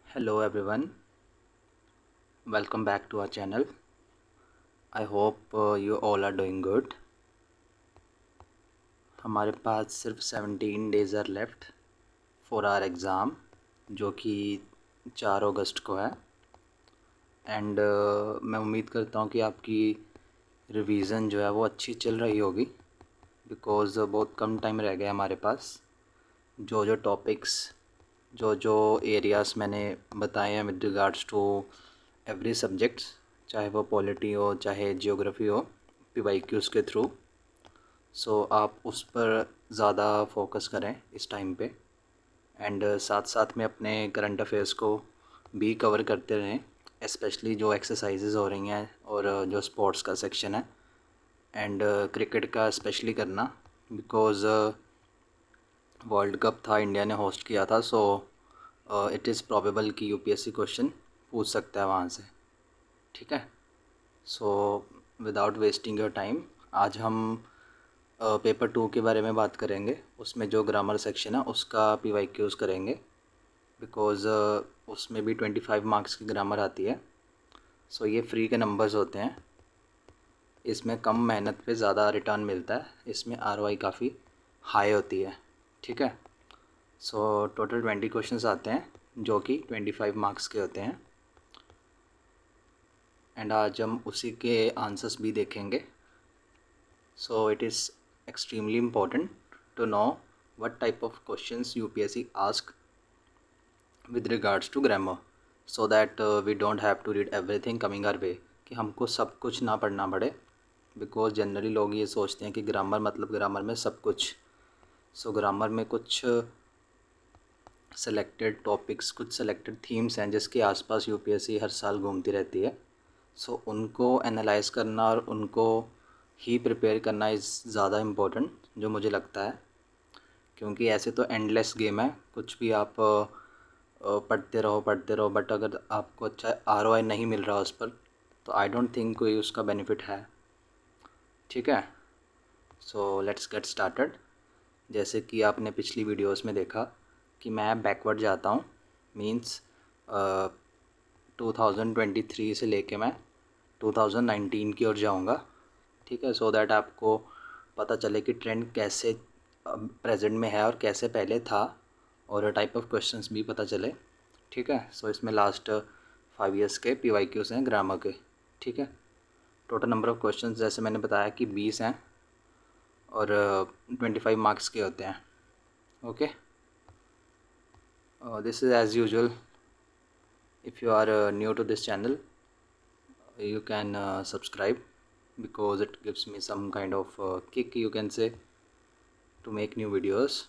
Hello everyone, welcome back to our channel. I hope you all are doing good. हमारे पास सिर्फ 17 days are left for our exam जो कि 4 अगस्त को है एंड मैं उम्मीद करता हूँ कि आपकी रिवीज़न जो है वो अच्छी चल रही होगी बिकॉज़ बहुत कम टाइम रह गया हमारे पास। जो टॉपिक्स जो एरियाज़ मैंने बताए हैं with regards to every subjects, चाहे वो पॉलिटी हो चाहे जियोग्राफी हो, पीवाईक्यूज़ के थ्रू। सो आप उस पर ज़्यादा फोकस करें इस टाइम पे एंड साथ साथ में अपने करंट अफेयर्स को भी कवर करते रहें, स्पेशली जो एक्सरसाइजेज हो रही हैं और जो स्पोर्ट्स का सेक्शन है एंड क्रिकेट का स्पेशली करना बिकॉज़ वर्ल्ड कप था, इंडिया ने होस्ट किया था। सो इट इज़ प्रॉबेबल कि यूपीएससी क्वेश्चन पूछ सकता है वहाँ से। ठीक है, so without wasting your time आज हम पेपर 2 के बारे में बात करेंगे। उसमें जो ग्रामर सेक्शन है उसका पीवाईक्यूज़ करेंगे बिकॉज़ उसमें भी 25 मार्क्स की ग्रामर आती है। सो ये फ्री के नंबर्स होते हैं, इसमें कम मेहनत पे ज़्यादा रिटर्न मिलता है, इसमें आरओआई काफ़ी हाई होती है। ठीक है, सो टोटल 20 क्वेश्चंस आते हैं जो कि 25 मार्क्स के होते हैं एंड आज हम उसी के आंसर्स भी देखेंगे। सो it is extremely important to know what type of questions UPSC ask with regards to grammar so that we don't have to read everything coming our way, कि हमको सब कुछ ना पढ़ना पड़े बिकॉज जनरली लोग ये सोचते हैं कि ग्रामर मतलब ग्रामर में सब कुछ। सो ग्रामर में कुछ सेलेक्टेड टॉपिक्स, कुछ सेलेक्टेड थीम्स हैं जिसके आसपास यूपीएससी हर साल घूमती रहती है। सो उनको एनालाइज करना और उनको ही प्रिपेयर करना इज़ ज़्यादा इम्पोर्टेंट जो मुझे लगता है, क्योंकि ऐसे तो एंडलेस गेम है, कुछ भी आप पढ़ते रहो बट अगर आपको अच्छा आरओआई नहीं मिल रहा उस पर तो आई डोंट थिंक कोई उसका बेनिफिट है। ठीक है, सो लेट्स गेट स्टार्टेड। जैसे कि आपने पिछली वीडियोस में देखा कि मैं बैकवर्ड जाता हूँ, मींस 2023 से लेके मैं 2019 की ओर जाऊँगा। ठीक है, सो दैट आपको पता चले कि ट्रेंड कैसे प्रेजेंट में है और कैसे पहले था और टाइप ऑफ क्वेश्चंस भी पता चले। ठीक है, सो इसमें लास्ट 5 इयर्स के पीवाईक्यूज़ हैं ग्रामर के। ठीक है, टोटल नंबर ऑफ़ क्वेश्चंस जैसे मैंने बताया कि 20 हैं और 25 मार्क्स के होते हैं। Okay, this is as usual, if you are new to this channel you can subscribe because it gives me some kind of kick, you can say, to make new videos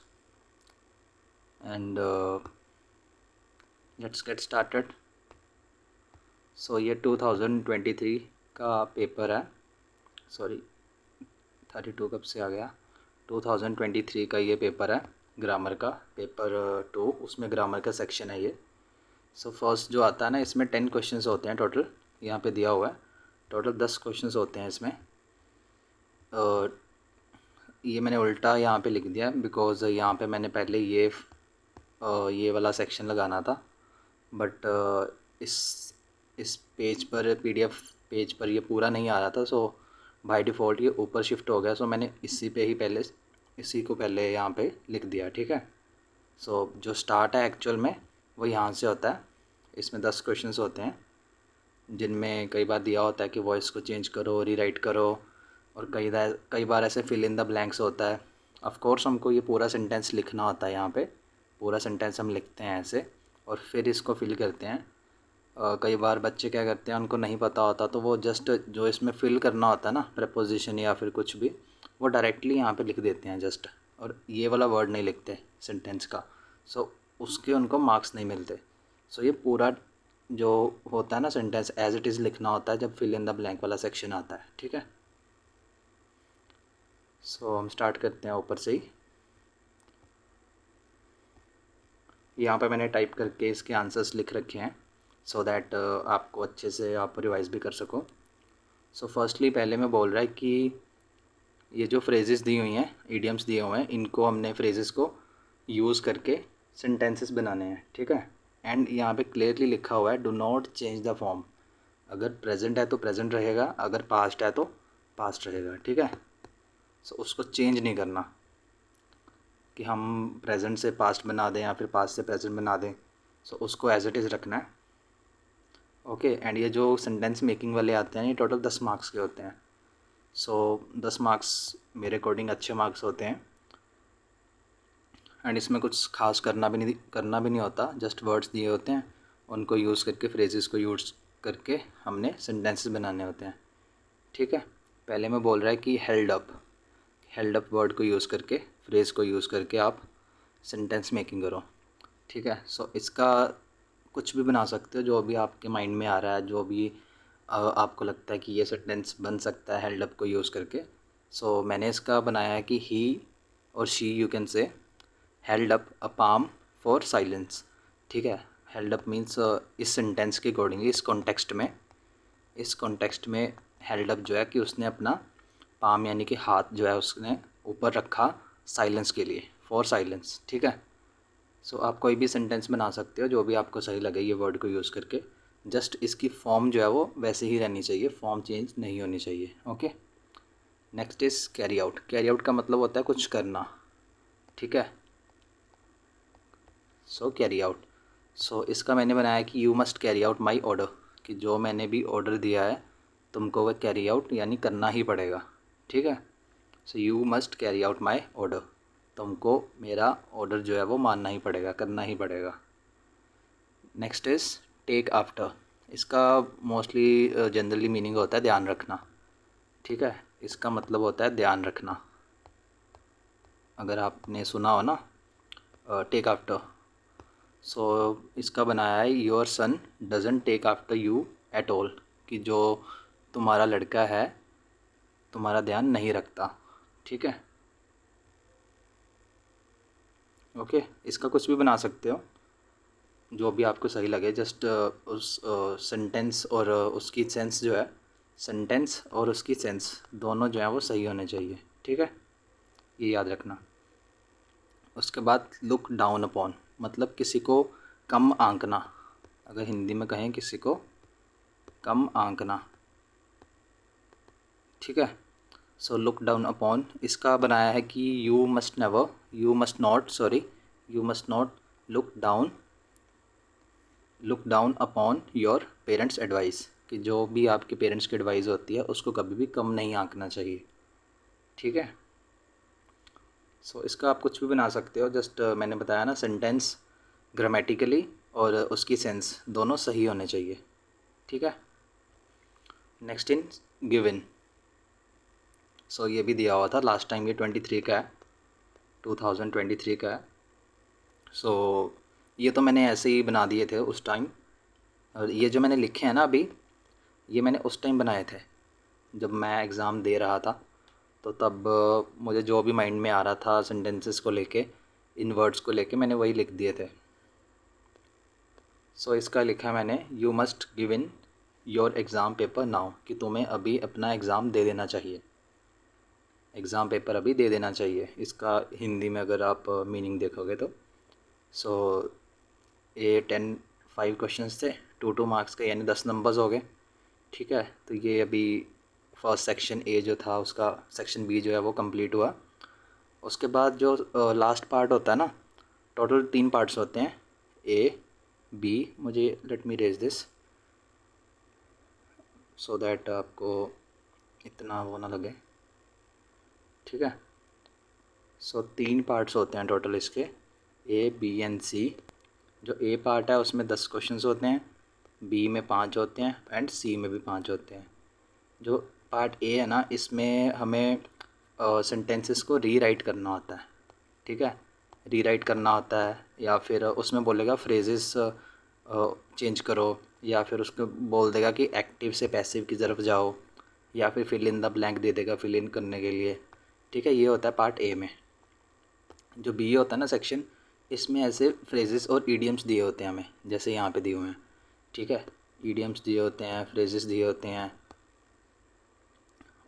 and let's get started. सो ये 2023 का paper है, sorry 32 कब से आ गया, 2023 का ये paper है grammar का, पेपर 2, उसमें ग्रामर का सेक्शन है ये। सो फर्स्ट जो आता है ना, इसमें 10 क्वेश्चंस होते हैं टोटल, यहाँ पे दिया हुआ है टोटल 10 क्वेश्चंस होते हैं इसमें। ये मैंने उल्टा यहाँ पे लिख दिया बिकॉज़ यहाँ पे मैंने पहले ये वाला सेक्शन लगाना था बट इस पेज पर, पीडीएफ पेज पर ये पूरा नहीं आ रहा था। सो बाय डिफ़ॉल्ट ये ऊपर शिफ्ट हो गया, सो मैंने इसी को पहले यहाँ पे लिख दिया। ठीक है, सो जो स्टार्ट है एक्चुअल में वो यहाँ से होता है। इसमें 10 क्वेश्चंस होते हैं जिनमें कई बार दिया होता है कि वॉइस को चेंज करो, रीराइट करो, और कई बार ऐसे फिल इन द ब्लैंक्स होता है। ऑफ कोर्स हमको ये पूरा सेंटेंस लिखना होता है, यहाँ पे पूरा सेंटेंस हम लिखते हैं ऐसे और फिर इसको फिल करते हैं। कई बार बच्चे क्या करते हैं, उनको नहीं पता होता तो वो जस्ट जो इसमें फिल करना होता है ना, प्रपोजिशन या फिर कुछ भी, वो डायरेक्टली यहाँ पे लिख देते हैं जस्ट, और ये वाला वर्ड नहीं लिखते सेंटेंस का। सो उसके उनको मार्क्स नहीं मिलते। सो ये पूरा जो होता है ना सेंटेंस एज इट इज़ लिखना होता है जब फिल इन द ब्लैंक वाला सेक्शन आता है। ठीक है, सो हम स्टार्ट करते हैं ऊपर से ही। यहाँ पे मैंने टाइप करके इसके आंसर्स लिख रखे हैं सो दैट आपको अच्छे से आप रिवाइज भी कर सको। सो फर्स्टली पहले मैं बोल रहा है कि ये जो फ्रेजेस दी हुई हैं, इडियम्स दिए हुए हैं, इनको हमने फ्रेजेस को यूज़ करके सेंटेंसेस बनाने हैं। ठीक है, एंड यहाँ पे क्लियरली लिखा हुआ है do not change the form. अगर प्रेजेंट है तो प्रेजेंट रहेगा, अगर पास्ट है तो पास्ट रहेगा, ठीक है। सो उसको चेंज नहीं करना कि हम प्रेजेंट से पास्ट बना दें या फिर पास्ट से प्रेजेंट बना दें। सो उसको एज इट इज़ रखना है। ओके, एंड ये जो सेंटेंस मेकिंग वाले आते हैं ये टोटल 10 मार्क्स के होते हैं। सो 10 मार्क्स मेरे अकॉर्डिंग अच्छे मार्क्स होते हैं। एंड इसमें कुछ खास करना भी नहीं होता, जस्ट वर्ड्स दिए होते हैं, उनको यूज़ करके, फ्रेजेस को यूज़ करके हमने सेंटेंसेस बनाने होते हैं, ठीक है। पहले में बोल रहा है कि हेल्ड अप वर्ड को यूज़ करके, फ्रेज़ को यूज़ करके आप सेंटेंस मेकिंग करो, ठीक है। सो इसका कुछ भी बना सकते हो, जो भी आपके माइंड में आ रहा है, जो भी आपको लगता है कि ये सेंटेंस बन सकता है हेल्ड अप को यूज़ करके। सो मैंने इसका बनाया है कि ही और she you can say held up a palm for silence, ठीक है। हेल्ड अप मीन्स इस सेंटेंस के अकॉर्डिंगली, इस कॉन्टेक्स्ट में हेल्ड अप जो है कि उसने अपना पाम यानी कि हाथ जो है उसने ऊपर रखा साइलेंस के लिए, फॉर साइलेंस, ठीक है। सो आप कोई भी सेंटेंस बना सकते हो जो भी आपको सही लगे ये वर्ड को यूज़ करके। जस्ट इसकी फॉर्म जो है वो वैसे ही रहनी चाहिए, फॉर्म चेंज नहीं होनी चाहिए, okay. Next is carry out. Carry out का मतलब होता है कुछ करना, ठीक है। सो कैरी आउट, सो इसका मैंने बनाया कि you must carry out my order, कि जो मैंने भी ऑर्डर दिया है तुमको वह कैरी आउट यानी करना ही पड़ेगा, ठीक है। So you must carry out my order, तुमको मेरा ऑर्डर जो है वो मानना ही पड़ेगा, करना ही पड़ेगा। Next is take after. इसका मोस्टली जनरली मीनिंग होता है ध्यान रखना, ठीक है। इसका मतलब होता है ध्यान रखना। अगर आपने सुना हो ना टेक आफ्टर, सो इसका बनाया है your son doesn't take after you at all, कि जो तुम्हारा लड़का है तुम्हारा ध्यान नहीं रखता, ठीक है। ओके, इसका कुछ भी बना सकते हो जो भी आपको सही लगे, जस्ट उस सेंटेंस और उसकी सेंस जो है, सेंटेंस और उसकी सेंस दोनों जो है वो सही होने चाहिए, ठीक है, ये याद रखना। उसके बाद लुक डाउन अपॉन, मतलब किसी को कम आंकना। अगर हिंदी में कहें किसी को कम आंकना, ठीक है। सो लुक डाउन अपॉन, इसका बनाया है कि you must not look down upon your parents advice, कि जो भी आपके पेरेंट्स की एडवाइस होती है उसको कभी भी कम नहीं आंकना चाहिए, ठीक है। सो इसका आप कुछ भी बना सकते हो, जस्ट मैंने बताया ना सेंटेंस ग्रामेटिकली और उसकी सेंस दोनों सही होने चाहिए, ठीक है। नेक्स्ट इन गिवन, सो ये भी दिया हुआ था लास्ट टाइम, ये 23 का है, 2023 का है। सो ये तो मैंने ऐसे ही बना दिए थे उस टाइम, और ये जो मैंने लिखे हैं ना अभी, ये मैंने उस टाइम बनाए थे जब मैं एग्ज़ाम दे रहा था। तो तब मुझे जो भी माइंड में आ रहा था सेंटेंसेस को लेके, इन वर्ड्स को लेके, मैंने वही लिख दिए थे। सो इसका लिखा मैंने you must give in your exam paper now, कि तुम्हें अभी अपना एग्ज़ाम दे देना चाहिए, एग्ज़ाम पेपर अभी दे देना चाहिए। इसका हिंदी में अगर आप मीनिंग देखोगे तो, सो ये 5 क्वेश्चंस थे, 2 मार्क्स के, यानी 10 नंबर्स हो गए, ठीक है। तो ये अभी फर्स्ट सेक्शन ए जो था उसका, सेक्शन बी जो है वो कंप्लीट हुआ। उसके बाद जो लास्ट पार्ट होता है ना, टोटल 3 पार्ट्स होते हैं, ए बी, मुझे let me raise this so that आपको इतना वो ना लगे, ठीक है। सो 3 पार्ट्स होते हैं टोटल इसके, ए बी एंड सी। जो ए पार्ट है उसमें 10 क्वेश्चंस होते हैं, बी में 5 होते हैं एंड सी में भी 5 होते हैं। जो पार्ट ए है ना, इसमें हमें सेंटेंसेस को रीराइट करना होता है, ठीक है, रीराइट करना होता है, या फिर उसमें बोलेगा फ्रेजेस चेंज करो, या फिर उसको बोल देगा कि एक्टिव से पैसिव की तरफ जाओ, या फिर फिल इन द ब्लैंक दे देगा फिल इन करने के लिए, ठीक है। ये होता है पार्ट ए में। जो बी होता है ना सेक्शन, इसमें ऐसे फ्रेजेस और ईडियम्स दिए होते हैं हमें, जैसे यहाँ पे दिए हुए हैं, ठीक है। ईडियम्स दिए होते हैं, फ्रेजेस दिए होते हैं,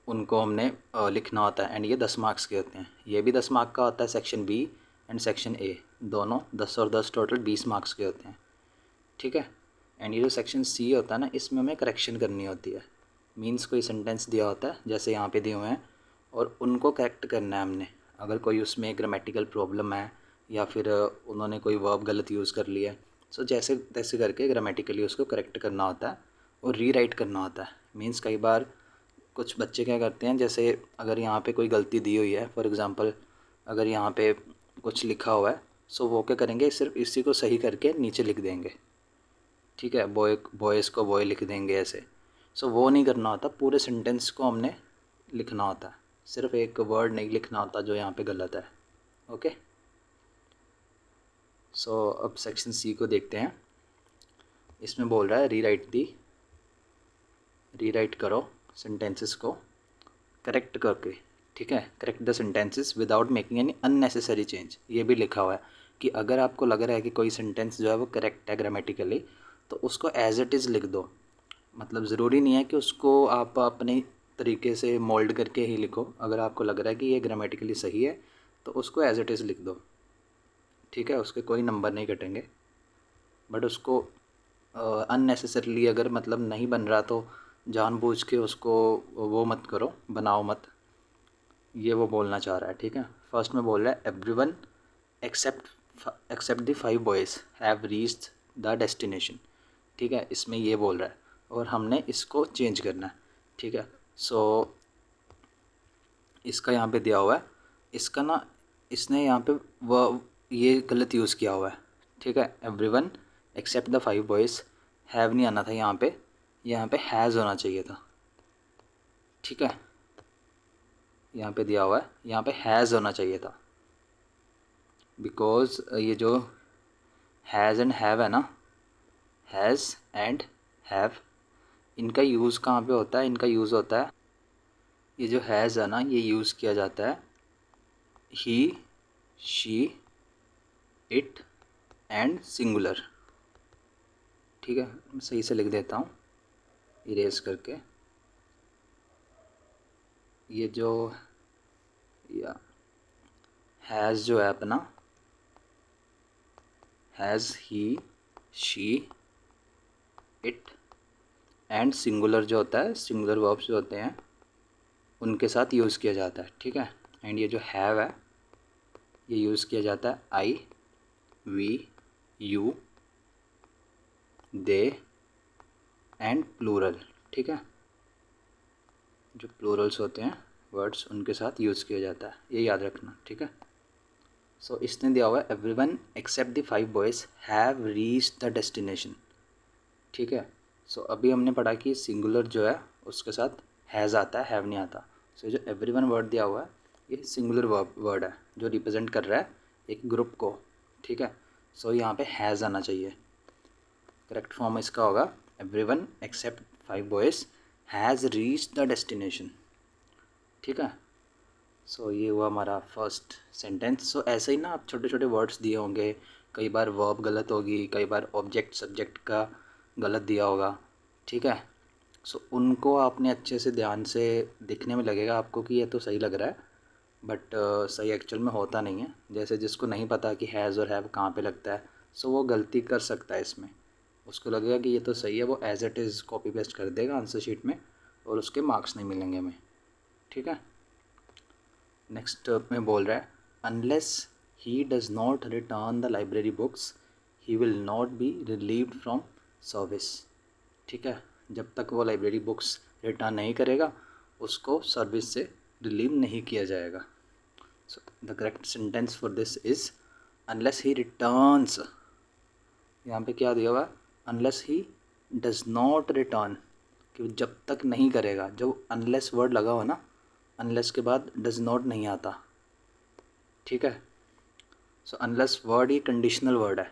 उनको हमने लिखना होता है, एंड ये 10 मार्क्स के होते हैं। ये भी 10 मार्क का होता है section B and section A, दोनों 10 और 10 टोटल 20 मार्क्स के होते हैं, ठीक है। एंड ये जो सेक्शन सी होता है ना, इसमें हमें करेक्शन करनी होती है। मीन्स कोई सेंटेंस दिया होता है जैसे यहाँ पे दिए हुए हैं, और उनको करेक्ट करना है हमने। अगर कोई उसमें ग्रामेटिकल प्रॉब्लम है या फिर उन्होंने कोई वर्ब गलत यूज़ कर लिया है, सो जैसे तैसे करके ग्रामेटिकली उसको करेक्ट करना होता है और रीराइट करना होता है। मीन्स कई बार कुछ बच्चे क्या करते हैं, जैसे अगर यहाँ पे कोई गलती दी हुई है, फॉर एग्ज़ाम्पल अगर यहाँ पे कुछ लिखा हुआ है, सो वो क्या करेंगे, सिर्फ इसी को सही करके नीचे लिख देंगे। ठीक है, बॉयज़ को बॉय लिख देंगे ऐसे। सो वो नहीं करना होता, पूरे सेंटेंस को हमने लिखना होता है, सिर्फ एक वर्ड नहीं लिखना होता जो यहाँ पे गलत है। ओके, सो अब सेक्शन सी को देखते हैं। इसमें बोल रहा है रीराइट करो सेंटेंसेस को करेक्ट करके। ठीक है, correct the sentences without making any unnecessary change. ये भी लिखा हुआ है कि अगर आपको लग रहा है कि कोई सेंटेंस जो है वो करेक्ट है ग्रामेटिकली, तो उसको एज इट इज़ लिख दो। मतलब ज़रूरी नहीं है कि उसको आप अपने तरीके से मोल्ड करके ही लिखो। अगर आपको लग रहा है कि ये ग्रामेटिकली सही है तो उसको एज इट इज़ लिख दो। ठीक है, उसके कोई नंबर नहीं कटेंगे। बट उसको अननेसेसरली अगर मतलब नहीं बन रहा तो जानबूझ के उसको वो मत करो, बनाओ मत। ये वो बोलना चाह रहा है। ठीक है, फर्स्ट में बोल रहा है everyone except the 5 boys have reached the destination. ठीक है, इसमें ये बोल रहा है और हमने इसको चेंज करना है। ठीक है, सो इसका यहाँ पे दिया हुआ है, इसका ना इसने यहाँ पे वह ये गलत यूज़ किया हुआ है। ठीक है, everyone except the 5 boys, have नहीं आना था यहाँ पे हैज़ होना चाहिए था। ठीक है, यहाँ पे दिया हुआ है, यहाँ पे हैज़ होना चाहिए था। बिकॉज ये जो हैज़ एंड हैव है ना, हैज़ एंड हैव, इनका यूज़ कहाँ पे होता है? इनका यूज़ होता है, ये जो हैज़ है ना, ये यूज़ किया जाता है ही, शी, इट एंड सिंगुलर। ठीक है, मैं सही से लिख देता हूँ इरेज करके। ये जो या हैज़ जो है अपना, has, he, she, it and singular जो होता है, सिंगुलर वर्ब्स जो होते हैं उनके साथ यूज़ किया जाता है। ठीक है, एंड ये जो हैव है ये यूज़ किया जाता है I, we, you, they and plural. ठीक है, जो प्लूरल्स होते हैं वर्ड्स उनके साथ यूज़ किया जाता है, ये याद रखना। ठीक है, सो इसने दिया हुआ है everyone except the 5 boys have reached the destination. ठीक है, सो अभी हमने पढ़ा कि सिंगुलर जो है उसके साथ हैज़ आता है, हैव नहीं आता। सो जो एवरीवन वर्ड दिया हुआ है ये सिंगुलर वर्ड है जो रिप्रेजेंट कर रहा है एक ग्रुप को। ठीक है, सो यहाँ पे हैज़ आना चाहिए। करेक्ट फॉर्म इसका होगा everyone except 5 boys has reached the destination. ठीक है, सो ये हुआ हमारा फर्स्ट सेंटेंस। सो ऐसे ही ना आप छोटे छोटे वर्ड्स दिए होंगे, कई बार वर्ब गलत होगी, कई बार ऑब्जेक्ट सब्जेक्ट का गलत दिया होगा। ठीक है, सो उनको आपने अच्छे से ध्यान से दिखने में लगेगा आपको कि ये तो सही लग रहा है, बट सही एक्चुअल में होता नहीं है। जैसे जिसको नहीं पता कि हैज़ और हैव कहाँ पे लगता है, सो वो गलती कर सकता है इसमें। उसको लगेगा कि ये तो सही है, वो as it is copy paste कर देगा आंसर शीट में और उसके मार्क्स नहीं मिलेंगे हमें। ठीक है, नेक्स्ट में बोल रहा है unless he does not return the library books he will not B relieved from service. ठीक है, जब तक वो लाइब्रेरी बुक्स रिटर्न नहीं करेगा उसको सर्विस से रिलीव नहीं किया जाएगा। So the correct sentence for this is unless he returns. यहाँ पे क्या दिया हुआ है? Unless he does not return, कि जब तक नहीं करेगा। जब अनलेस वर्ड लगा हो ना, अनलेस के बाद डज़ नॉट नहीं आता। ठीक है, सो अनलेस वर्ड ये कंडीशनल वर्ड है।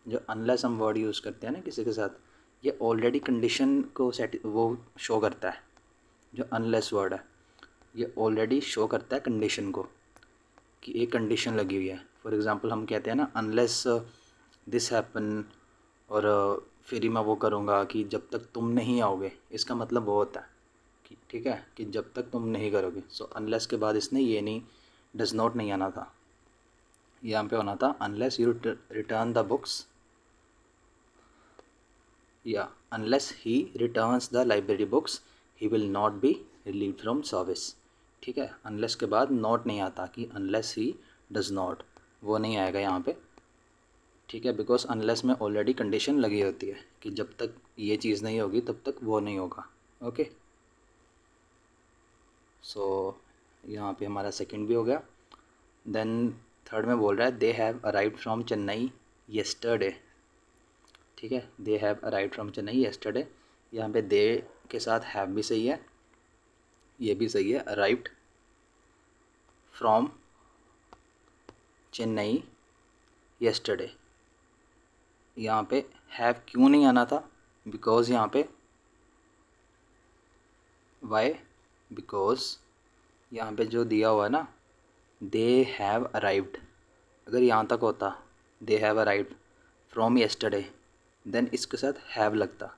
जो अनलेस हम वर्ड यूज़ करते हैं ना किसी के साथ, ये ऑलरेडी कंडीशन को वो शो करता है। जो अनलेस वर्ड है ये ऑलरेडी शो करता है कंडीशन को, कि एक कंडीशन लगी हुई है। फॉर एग्ज़ाम्पल हम कहते हैं ना अनलेस दिस हैपन, और फिर ही मैं वो करूँगा कि जब तक तुम नहीं आओगे, इसका मतलब वो होता है कि ठीक है कि जब तक तुम नहीं करोगे। सो अनलेस के बाद इसने ये नहीं, डज़ नॉट नहीं आना था, यहाँ पे होना था unless you return the books या unless he returns the library books he will not be relieve from service. ठीक है, अनलेस के बाद नॉट नहीं आता कि अनलेस ही डज नॉट, वो नहीं आएगा यहाँ पे। ठीक है, बिकॉज अनलेस में ऑलरेडी कंडीशन लगी होती है कि जब तक ये चीज़ नहीं होगी तब तक वो नहीं होगा। ओके, सो यहाँ पे हमारा सेकंड भी हो गया। देन थर्ड में बोल रहा है दे have arrived from Chennai yesterday. ठीक है, दे have arrived from Chennai yesterday, यहाँ पे दे के साथ हैव भी सही है, ये भी सही है। अराइव्ड फ्रॉम चेन्नई येस्टरडे, यहाँ पे हैव क्यों नहीं आना था? बिकॉज़ यहाँ पे वाई, बिकॉज़ यहाँ पे जो दिया हुआ है ना दे हैव अराइव्ड, अगर यहाँ तक होता they have arrived from yesterday then इसके साथ हैव लगता,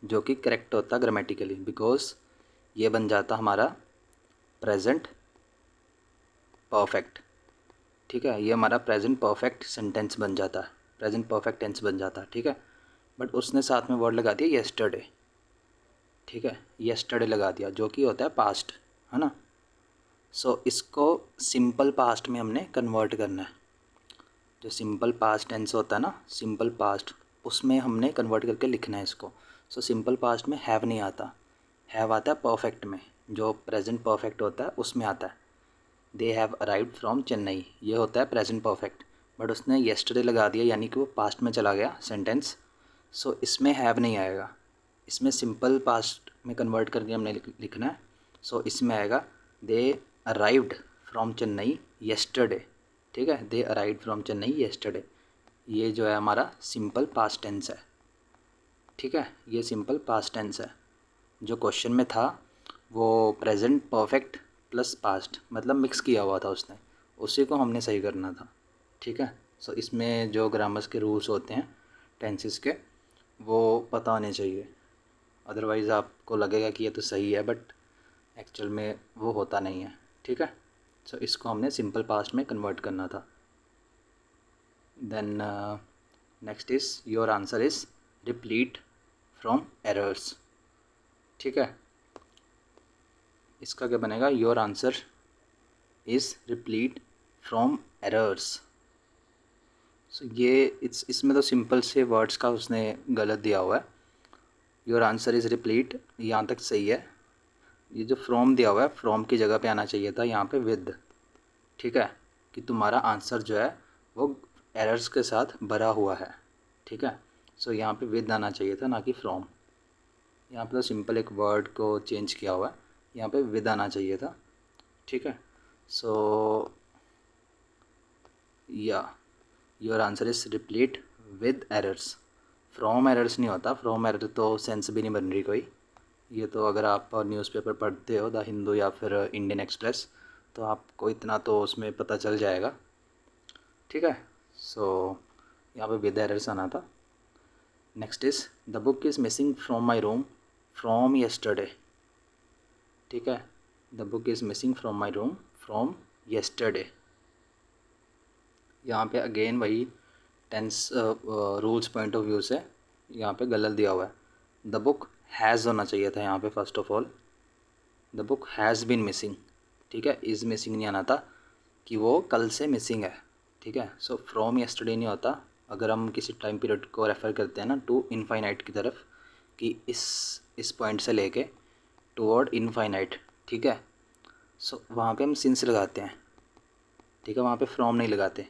जो कि करेक्ट होता ग्रामेटिकली, बिकॉज़ ये बन जाता हमारा प्रेजेंट परफेक्ट। ठीक है, ये हमारा प्रेजेंट परफेक्ट सेंटेंस बन जाता है, प्रेजेंट परफेक्ट टेंस बन जाता है। ठीक है, बट उसने साथ में वर्ड लगा दिया येस्टरडे। ठीक है, येस्टरडे लगा दिया जो कि होता है पास्ट, है ना। सो इसको सिंपल पास्ट में हमने कन्वर्ट करना है। जो सिंपल पास्ट टेंस होता है ना, सिंपल पास्ट, उसमें हमने कन्वर्ट करके लिखना है इसको। सो सिंपल पास्ट में हैव नहीं आता, हैव आता है परफेक्ट में, जो प्रेजेंट परफेक्ट होता है उसमें आता है। दे हैव अराइव्ड फ्रॉम चेन्नई, ये होता है प्रेजेंट परफेक्ट, बट उसने येस्टरडे लगा दिया यानी कि वो पास्ट में चला गया सेंटेंस। सो इसमें हैव नहीं आएगा, इसमें सिंपल पास्ट में कन्वर्ट करके हमने लिखना है। सो इसमें आएगा दे अराइव्ड फ्रॉम चेन्नई येस्टरडे। ठीक है, दे अराइव्ड फ्रॉम चेन्नई येस्टरडे, ये जो है हमारा सिंपल पास्ट टेंस है। ठीक है, ये सिंपल पास्ट टेंस है। जो क्वेश्चन में था वो प्रेजेंट परफेक्ट प्लस पास्ट मतलब मिक्स किया हुआ था उसने, उसी को हमने सही करना था। ठीक है, सो इसमें जो ग्रामर्स के रूल्स होते हैं टेंसेस के वो पता होने चाहिए, अदरवाइज़ आपको लगेगा कि ये तो सही है बट एक्चुअल में वो होता नहीं है। ठीक है, सो इसको हमने सिंपल पास्ट में कन्वर्ट करना था। Then next is your answer is replete from errors. ठीक है, इसका क्या बनेगा? Your answer is replete from errors. So ये इसमें तो सिंपल से वर्ड्स का उसने गलत दिया हुआ है। योर आंसर इज़ रिप्लीट यहाँ तक सही है, ये जो फ्रॉम दिया हुआ है फ्रॉम की जगह पे आना चाहिए था यहाँ पे विद। ठीक है, कि तुम्हारा आंसर जो है वो एरर्स के साथ भरा हुआ है। ठीक है, सो यहाँ पे विद आना चाहिए था ना कि फ्रॉम। यहाँ पे तो सिंपल एक वर्ड को चेंज किया हुआ है, यहाँ पे विद आना चाहिए था। ठीक है, सो या your answer is replete with errors. From errors नहीं होता, फ्रॉम एरर तो सेंस भी नहीं बन रही कोई। ये तो अगर आप न्यूज़पेपर पढ़ते हो द हिंदू या फिर इंडियन एक्सप्रेस तो आपको इतना तो उसमें पता चल जाएगा। ठीक है, सो यहाँ पे विद एरर्स आना था। Next is the book is missing from my room from yesterday. ठीक है, the book is missing from my room from yesterday, यहाँ पे अगेन वही tense rules point of view से यहाँ पे गलत दिया हुआ है। द बुक हैज़ होना चाहिए था यहाँ पे first of all, the book has been missing. ठीक है, इज़ मिसिंग नहीं आना था कि वो कल से मिसिंग है। ठीक है, सो फ्रॉम येस्टरडे नहीं होता अगर हम किसी टाइम पीरियड को रेफ़र करते हैं ना टू इनफाइनाइट की तरफ, कि इस पॉइंट से लेके टुवर्ड इनफाइनाइट। ठीक है, सो वहाँ पे हम सिंस लगाते हैं। ठीक है, वहाँ पे फ्रॉम नहीं लगाते,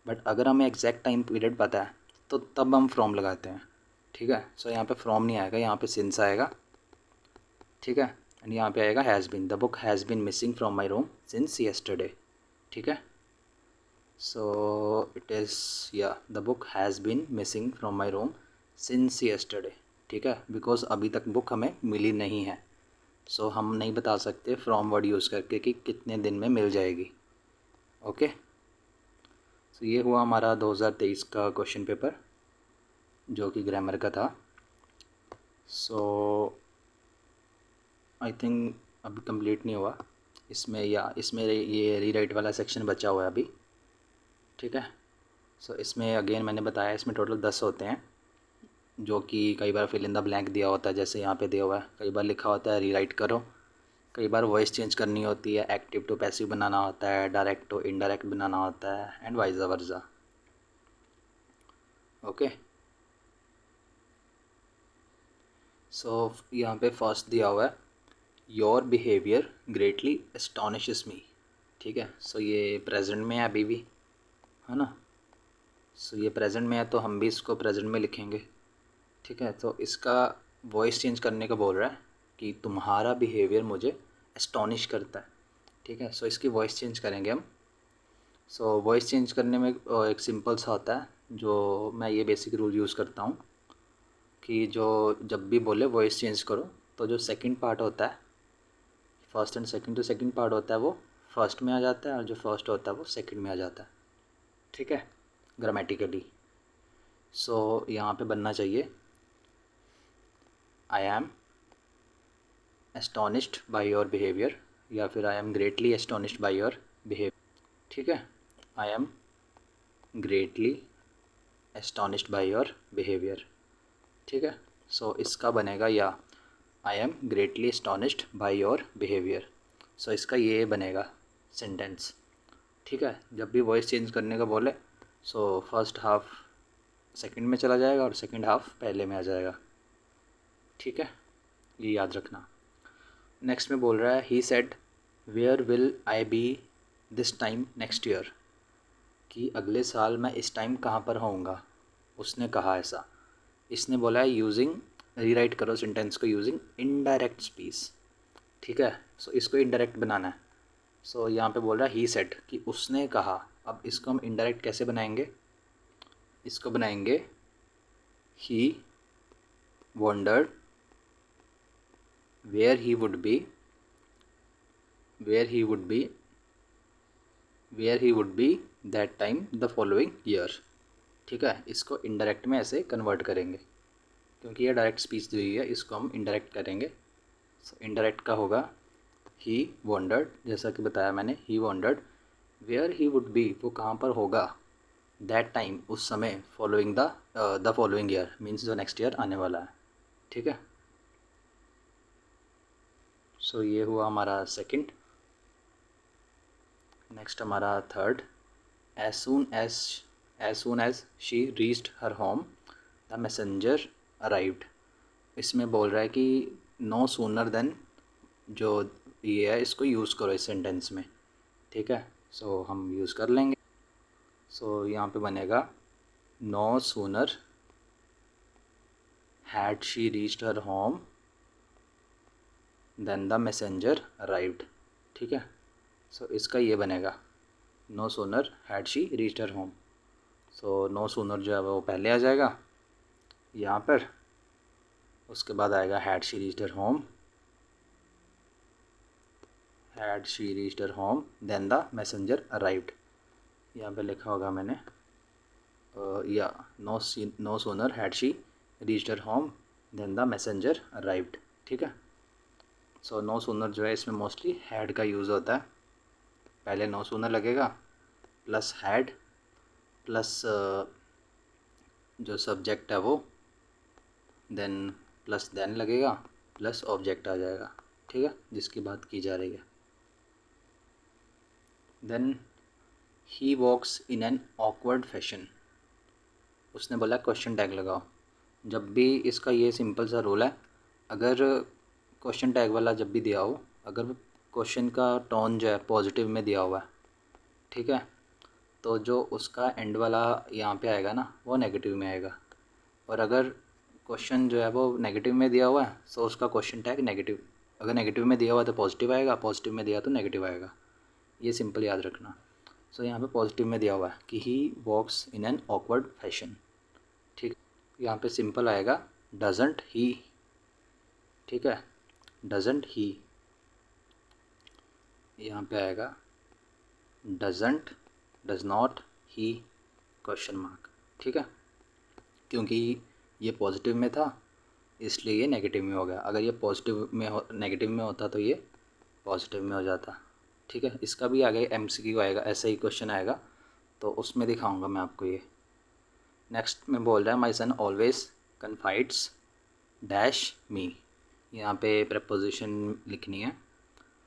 बट अगर हमें एग्जैक्ट टाइम पीरियड पता है तो तब हम फ्रॉम लगाते हैं। ठीक है, सो यहाँ पे फ्रॉम नहीं आएगा, यहाँ पे सिंस आएगा। ठीक है, एंड यहाँ पे आएगा has been, the book has been missing from my room since yesterday. ठीक है, सो इट इज़ या the book has been missing from my room since yesterday. ठीक है, बिकॉज अभी तक बुक हमें मिली नहीं है, सो हम नहीं बता सकते फ्रॉम वर्ड यूज़ करके कि कितने दिन में मिल जाएगी। ओके, सो ये हुआ हमारा 2023 का क्वेश्चन पेपर जो कि ग्रामर का था। सो आई थिंक अभी कंप्लीट नहीं हुआ इसमें, या इसमें ये रीराइट वाला सेक्शन बचा हुआ है अभी। ठीक है, सो इसमें अगेन मैंने बताया इसमें टोटल 10 होते हैं, जो कि कई बार फिल इन द ब्लैंक दिया होता है, जैसे यहाँ पे दिया हुआ है। कई बार लिखा होता है रीराइट करो, कई बार वॉइस चेंज करनी होती है, एक्टिव टू पैसिव बनाना होता है, डायरेक्ट टू इनडायरेक्ट बनाना होता है, एंड वाइस वर्सा। ओके, सो यहाँ पे फर्स्ट दिया हुआ है योर बिहेवियर ग्रेटली एस्टोनिशेस मी। ठीक है, सो ये प्रेजेंट में है अभी भी, है ना। सो ये प्रेजेंट में है तो हम भी इसको प्रेजेंट में लिखेंगे। ठीक है, तो इसका वॉइस चेंज करने का बोल रहा है कि तुम्हारा बिहेवियर मुझे एस्टोनिश करता है। ठीक है, सो इसकी वॉइस चेंज करेंगे हम। सो वॉइस चेंज करने में एक सिंपल सा होता है, जो मैं ये बेसिक रूल यूज़ करता हूँ कि जो जब भी बोले वॉइस चेंज करो, तो जो सेकंड पार्ट होता है, फर्स्ट एंड सेकंड, जो सेकंड पार्ट होता है वो फर्स्ट में आ जाता है, और जो फर्स्ट होता है वो सेकंड में आ जाता है। ठीक है, ग्रामेटिकली। सो यहाँ पे बनना चाहिए I am astonished by your behaviour, या फिर I am greatly astonished by your behaviour. ठीक है, I am greatly astonished by your behaviour. ठीक है, सो इसका बनेगा या I am greatly astonished by your behaviour. So इसका ये बनेगा सेंटेंस। ठीक है, जब भी वॉइस चेंज करने का बोले, सो फर्स्ट हाफ सेकंड में चला जाएगा और सेकंड हाफ पहले में आ जाएगा। ठीक है, ये याद रखना। नेक्स्ट में बोल रहा है he said where will I be this time next year, कि अगले साल मैं इस टाइम कहाँ पर होऊंगा। उसने कहा ऐसा। इसने बोला है यूजिंग, रीराइट करो सेंटेंस को यूजिंग इनडायरेक्ट स्पीच। ठीक है, सो इसको इनडायरेक्ट बनाना है। सो यहाँ पे बोल रहा है ही सेड कि उसने कहा। अब इसको हम इनडायरेक्ट कैसे बनाएंगे, इसको बनाएंगे he wondered where he would be, where he would be, where he would be that time the following year. ठीक है, इसको इनडायरेक्ट में ऐसे कन्वर्ट करेंगे, क्योंकि ये डायरेक्ट स्पीच दी हुई है, इसको हम इनडायरेक्ट करेंगे। सो इनडायरेक्ट का होगा ही वंडर्ड, जैसा कि बताया मैंने, he wondered where he would be, वो कहाँ पर होगा, दैट टाइम, उस समय, following the following year means जो नेक्स्ट ईयर आने वाला है। ठीक है, सो ये हुआ हमारा सेकंड। नेक्स्ट हमारा third, as soon as she reached her home the messenger arrived. इसमें बोल रहा है कि नो सूनर देन, जो ये है इसको यूज़ करो इस सेंटेंस में। ठीक है, सो हम यूज़ कर लेंगे। सो यहाँ पे बनेगा no sooner had she reached her home then the messenger arrived. ठीक है, सो इसका ये बनेगा no sooner had she reached her home. So no sooner जो है वो पहले आ जाएगा यहाँ पर, उसके बाद आएगा had she reached her home, had she reached her home then the messenger arrived. यहाँ पे लिखा होगा मैंने, या no sooner had she reached her home then the messenger arrived. ठीक है, सो नो सूनर जो है इसमें मोस्टली हैड का यूज़ होता है। पहले नो सूनर लगेगा प्लस हैड प्लस जो सब्जेक्ट है वो, देन प्लस देन लगेगा प्लस ऑब्जेक्ट आ जाएगा। ठीक है, जिसकी बात की जा रही है। Then he walks in an awkward fashion. उसने बोला क्वेश्चन टैग लगाओ। जब भी इसका ये सिंपल सा रूल है, अगर क्वेश्चन टैग वाला जब भी दिया हो, अगर क्वेश्चन का टोन जो है पॉजिटिव में दिया हुआ है, ठीक है, तो जो उसका एंड वाला यहाँ पे आएगा ना, वो नेगेटिव में आएगा। और अगर क्वेश्चन जो है वो नेगेटिव में दिया हुआ है, तो उसका क्वेश्चन टैग नेगेटिव, अगर नेगेटिव में दिया हुआ है तो पॉजिटिव आएगा, पॉजिटिव में दिया तो नेगेटिव आएगा। ये सिंपल याद रखना। सो यहाँ पे पॉजिटिव में दिया हुआ है कि ही walks in an awkward fashion. ठीक, यहाँ पे सिंपल आएगा डजंट ही। ठीक है, डजंट ही। यहाँ पे आएगा doesn't, does not, he, question mark. ठीक है, क्योंकि ये पॉजिटिव में था इसलिए ये नेगेटिव में हो गया। अगर ये पॉजिटिव में हो, नेगेटिव में होता तो ये पॉजिटिव में हो जाता। ठीक है, इसका भी आगे MCQ आएगा, ऐसा ही क्वेश्चन आएगा, तो उसमें दिखाऊंगा मैं आपको ये। नेक्स्ट में बोल रहा है माई सन ऑलवेज कन्फाइड्स डैश मी, यहाँ पे प्रपोजिशन लिखनी है,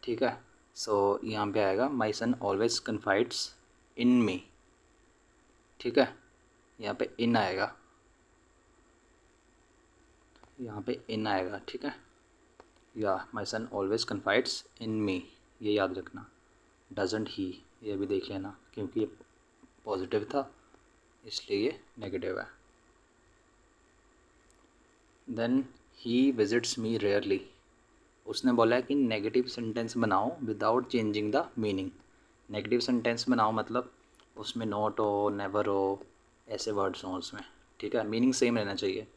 ठीक है। सो यहाँ पे आएगा माई सन ऑलवेज कन्फाइड्स इन मी, ठीक है। यहाँ पे इन आएगा, यहाँ पे इन आएगा, ठीक है। या माई सन ऑलवेज कन्फाइड्स इन मी, ये याद रखना। डजंट ही, ये भी देख लेना क्योंकि ये पॉजिटिव था इसलिए ये नेगेटिव है। Then he visits me rarely, उसने बोला है कि नेगेटिव सेंटेंस बनाओ without changing the meaning. Negative sentence बनाओ मतलब उसमें नॉट हो, नेवर हो, ऐसे वर्ड्स हों उसमें, ठीक है। मीनिंग सेम रहना चाहिए।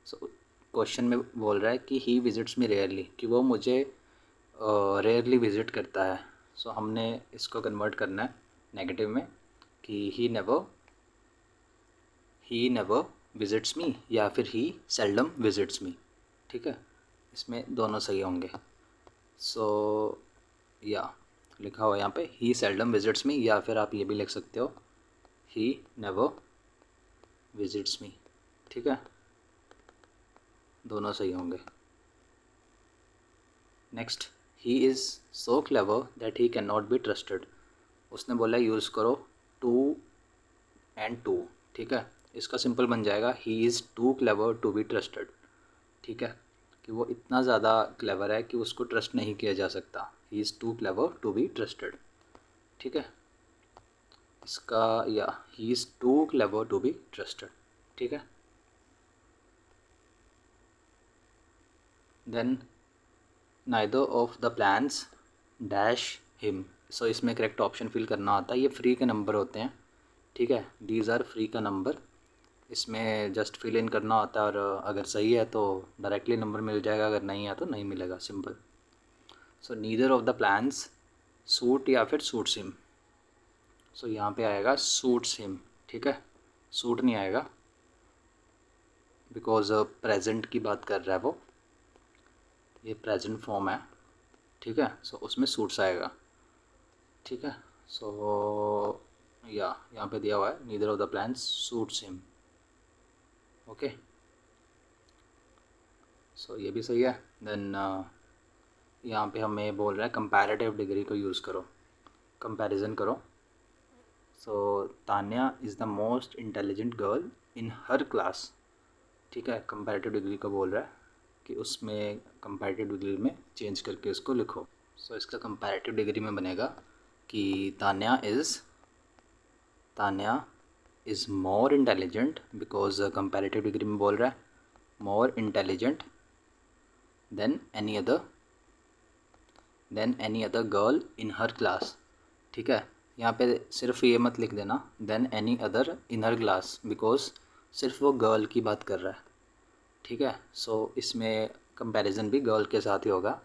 सो क्वेश्चन में बोल रहा है कि ही विजिट्स मी रेयरली, कि वो मुझे रेयरली विज़िट करता है। सो हमने इसको कन्वर्ट करना है नेगेटिव में कि ही नेवर विजिट्स मी या फिर ही सेल्डम विजिट्स मी, ठीक है। इसमें दोनों सही होंगे। सो या लिखा हुआ यहाँ पे ही सेल्डम विजिट्स मी, या फिर आप ये भी लिख सकते हो ही नेवर विजिट्स मी, ठीक है। दोनों सही होंगे। Next, he is so clever that he can not be trusted, उसने बोला यूज़ करो टू एंड टू, ठीक है। इसका सिंपल बन जाएगा he is too clever to be trusted, ठीक है, कि वो इतना ज़्यादा क्लेवर है कि उसको ट्रस्ट नहीं किया जा सकता। He is too clever to be trusted, ठीक है। इसका या he is too clever to be trusted, ठीक है। Then neither of the plans dash him, so इसमें करेक्ट ऑप्शन फिल करना होता है। ये फ्री के नंबर होते हैं, ठीक है। दीज आर फ्री का नंबर, इसमें जस्ट फिल इन करना होता है और अगर सही है तो डायरेक्टली नंबर मिल जाएगा, अगर नहीं है तो नहीं मिलेगा, simple. So neither of the plans suit या फिर सूट्स हिम, सो यहाँ पे आएगा सूट्स हिम, ठीक है। सूट नहीं आएगा बिकॉज प्रेजेंट की बात कर रहा है वो, ये प्रेजेंट फॉर्म है, ठीक है। सो उसमें सूट्स आएगा, ठीक है। सो या यहाँ पे दिया हुआ है neither of the plans suits him, okay. So ये भी सही है। देन यहाँ पे हमें बोल रहा है कंपैरेटिव डिग्री को यूज़ करो, कंपैरिजन करो। So Tanya is the most intelligent girl in her class, ठीक है। कंपैरेटिव डिग्री को बोल रहा है कि उसमें कंपैरेटिव डिग्री में चेंज करके इसको लिखो। सो इसका कंपैरेटिव डिग्री में बनेगा कि Tanya is more intelligent, because comparative degree में बोल रहा है more intelligent than any other girl in her class, ठीक है। यहाँ पे सिर्फ ये मत लिख देना than any other in her class, because सिर्फ वो गर्ल की बात कर रहा है, ठीक है। सो इसमें कंपैरिजन भी गर्ल के साथ ही होगा।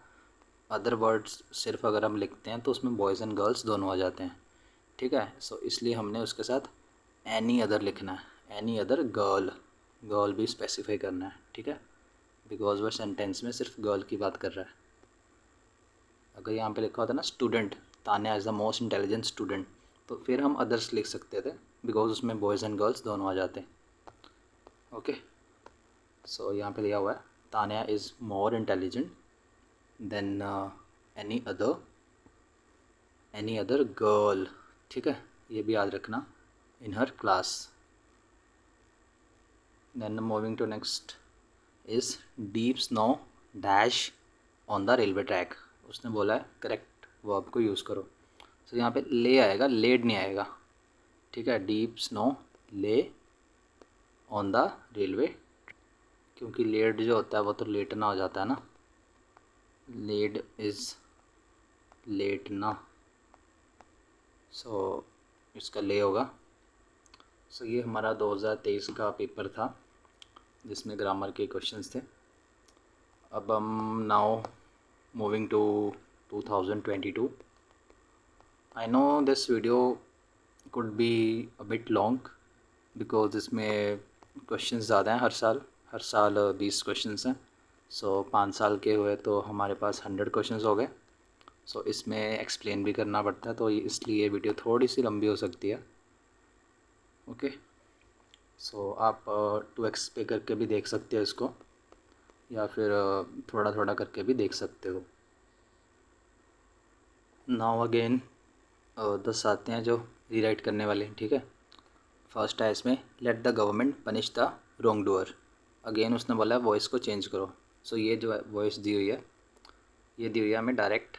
अदर वर्ड्स सिर्फ अगर हम लिखते हैं तो उसमें बॉयज़ एंड गर्ल्स दोनों आ जाते हैं, ठीक है। सो इसलिए हमने उसके साथ एनी अदर लिखना है, एनी अदर गर्ल भी स्पेसिफाई करना है, ठीक है, बिकॉज वह सेंटेंस में सिर्फ गर्ल की बात कर रहा है। अगर यहाँ पे लिखा होता ना student, Tanya is the most intelligent student, तो फिर हम अदर्स लिख सकते थे बिकॉज उसमें बॉयज़ एंड गर्ल्स दोनों आ जाते हैं, ओके। सो यहाँ पे दिया हुआ है Tanya is more intelligent than any other girl, ठीक है। ये भी याद रखना in her class. Then moving to next is deep snow dash on the railway track, उसने बोला है करेक्ट वर्ब को यूज़ करो। सो यहाँ पे ले आएगा, लेड नहीं आएगा, ठीक है। डीप स्नो ले ऑन द रेलवे, क्योंकि लेड जो होता है वो तो लेटना हो जाता है ना, लेड इज़ लेटना, सो इसका ले होगा। सो ये हमारा 2023 का पेपर था जिसमें ग्रामर के क्वेश्चंस थे। अब हम now moving to 2022। I know this video could be a bit long because इसमें क्वेश्चंस ज़्यादा हैं। हर साल 20 क्वेश्चंस हैं। सो 5 साल के हुए तो हमारे पास 100 क्वेश्चंस हो गए। सो इसमें एक्सप्लेन भी करना पड़ता है, तो इसलिए ये वीडियो थोड़ी सी लंबी हो सकती है, ओके। सो आप 2x पे करके भी देख सकते हो इसको, या फिर थोड़ा थोड़ा करके भी देख सकते हो। नाउ अगेन 10 आते हैं जो रीराइट करने वाले हैं, ठीक है। फर्स्ट है इसमें, let the government punish the wrong doer. Again उसने बोला है वॉइस को चेंज करो। सो ये जो वॉइस दी हुई है, ये दी हुई है हमें डायरेक्ट,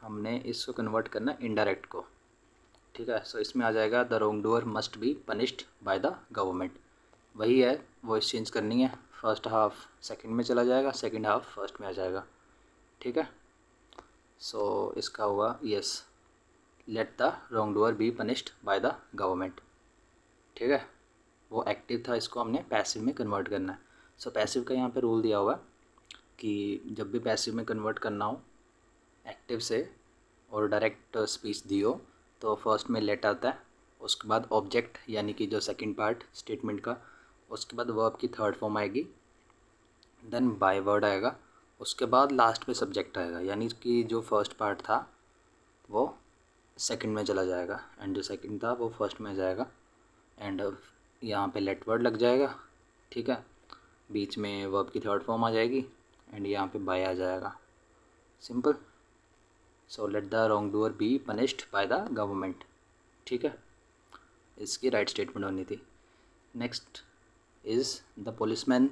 हमने इसको कन्वर्ट करना इनडायरेक्ट को, ठीक है। सो इसमें आ जाएगा the wrong doer must be punished by the government. वही है, वॉइस चेंज करनी है। फर्स्ट हाफ सेकंड में चला जाएगा, सेकंड हाफ फर्स्ट में आ जाएगा, ठीक है। सो इसका हुआ yes, late the wrong doer be punished by the government, ठीक है। वो एक्टिव था, इसको हमने पैसिव में कन्वर्ट करना है। सो पैसिव का यहाँ पे रूल दिया हुआ है कि जब भी पैसिव में कन्वर्ट करना हो एक्टिव से और डायरेक्ट स्पीच दी हो, तो फर्स्ट में लेट आता है, उसके बाद ऑब्जेक्ट यानी कि जो सेकंड पार्ट स्टेटमेंट का, उसके बाद वर्ब की थर्ड फॉर्म आएगी, देन बाय वर्ड आएगा, उसके बाद लास्ट पे सब्जेक्ट आएगा, यानी कि जो फर्स्ट पार्ट था वो सेकंड में चला जाएगा एंड जो सेकंड था वो फर्स्ट में जाएगा, एंड यहाँ पे लेट वर्ड लग जाएगा, ठीक है। बीच में वर्ब की थर्ड फॉर्म आ जाएगी एंड यहाँ पे बाय आ जाएगा, simple. So let the wrong doer be punished by the government, ठीक है। इसकी राइट स्टेटमेंट होनी थी। Next is the policeman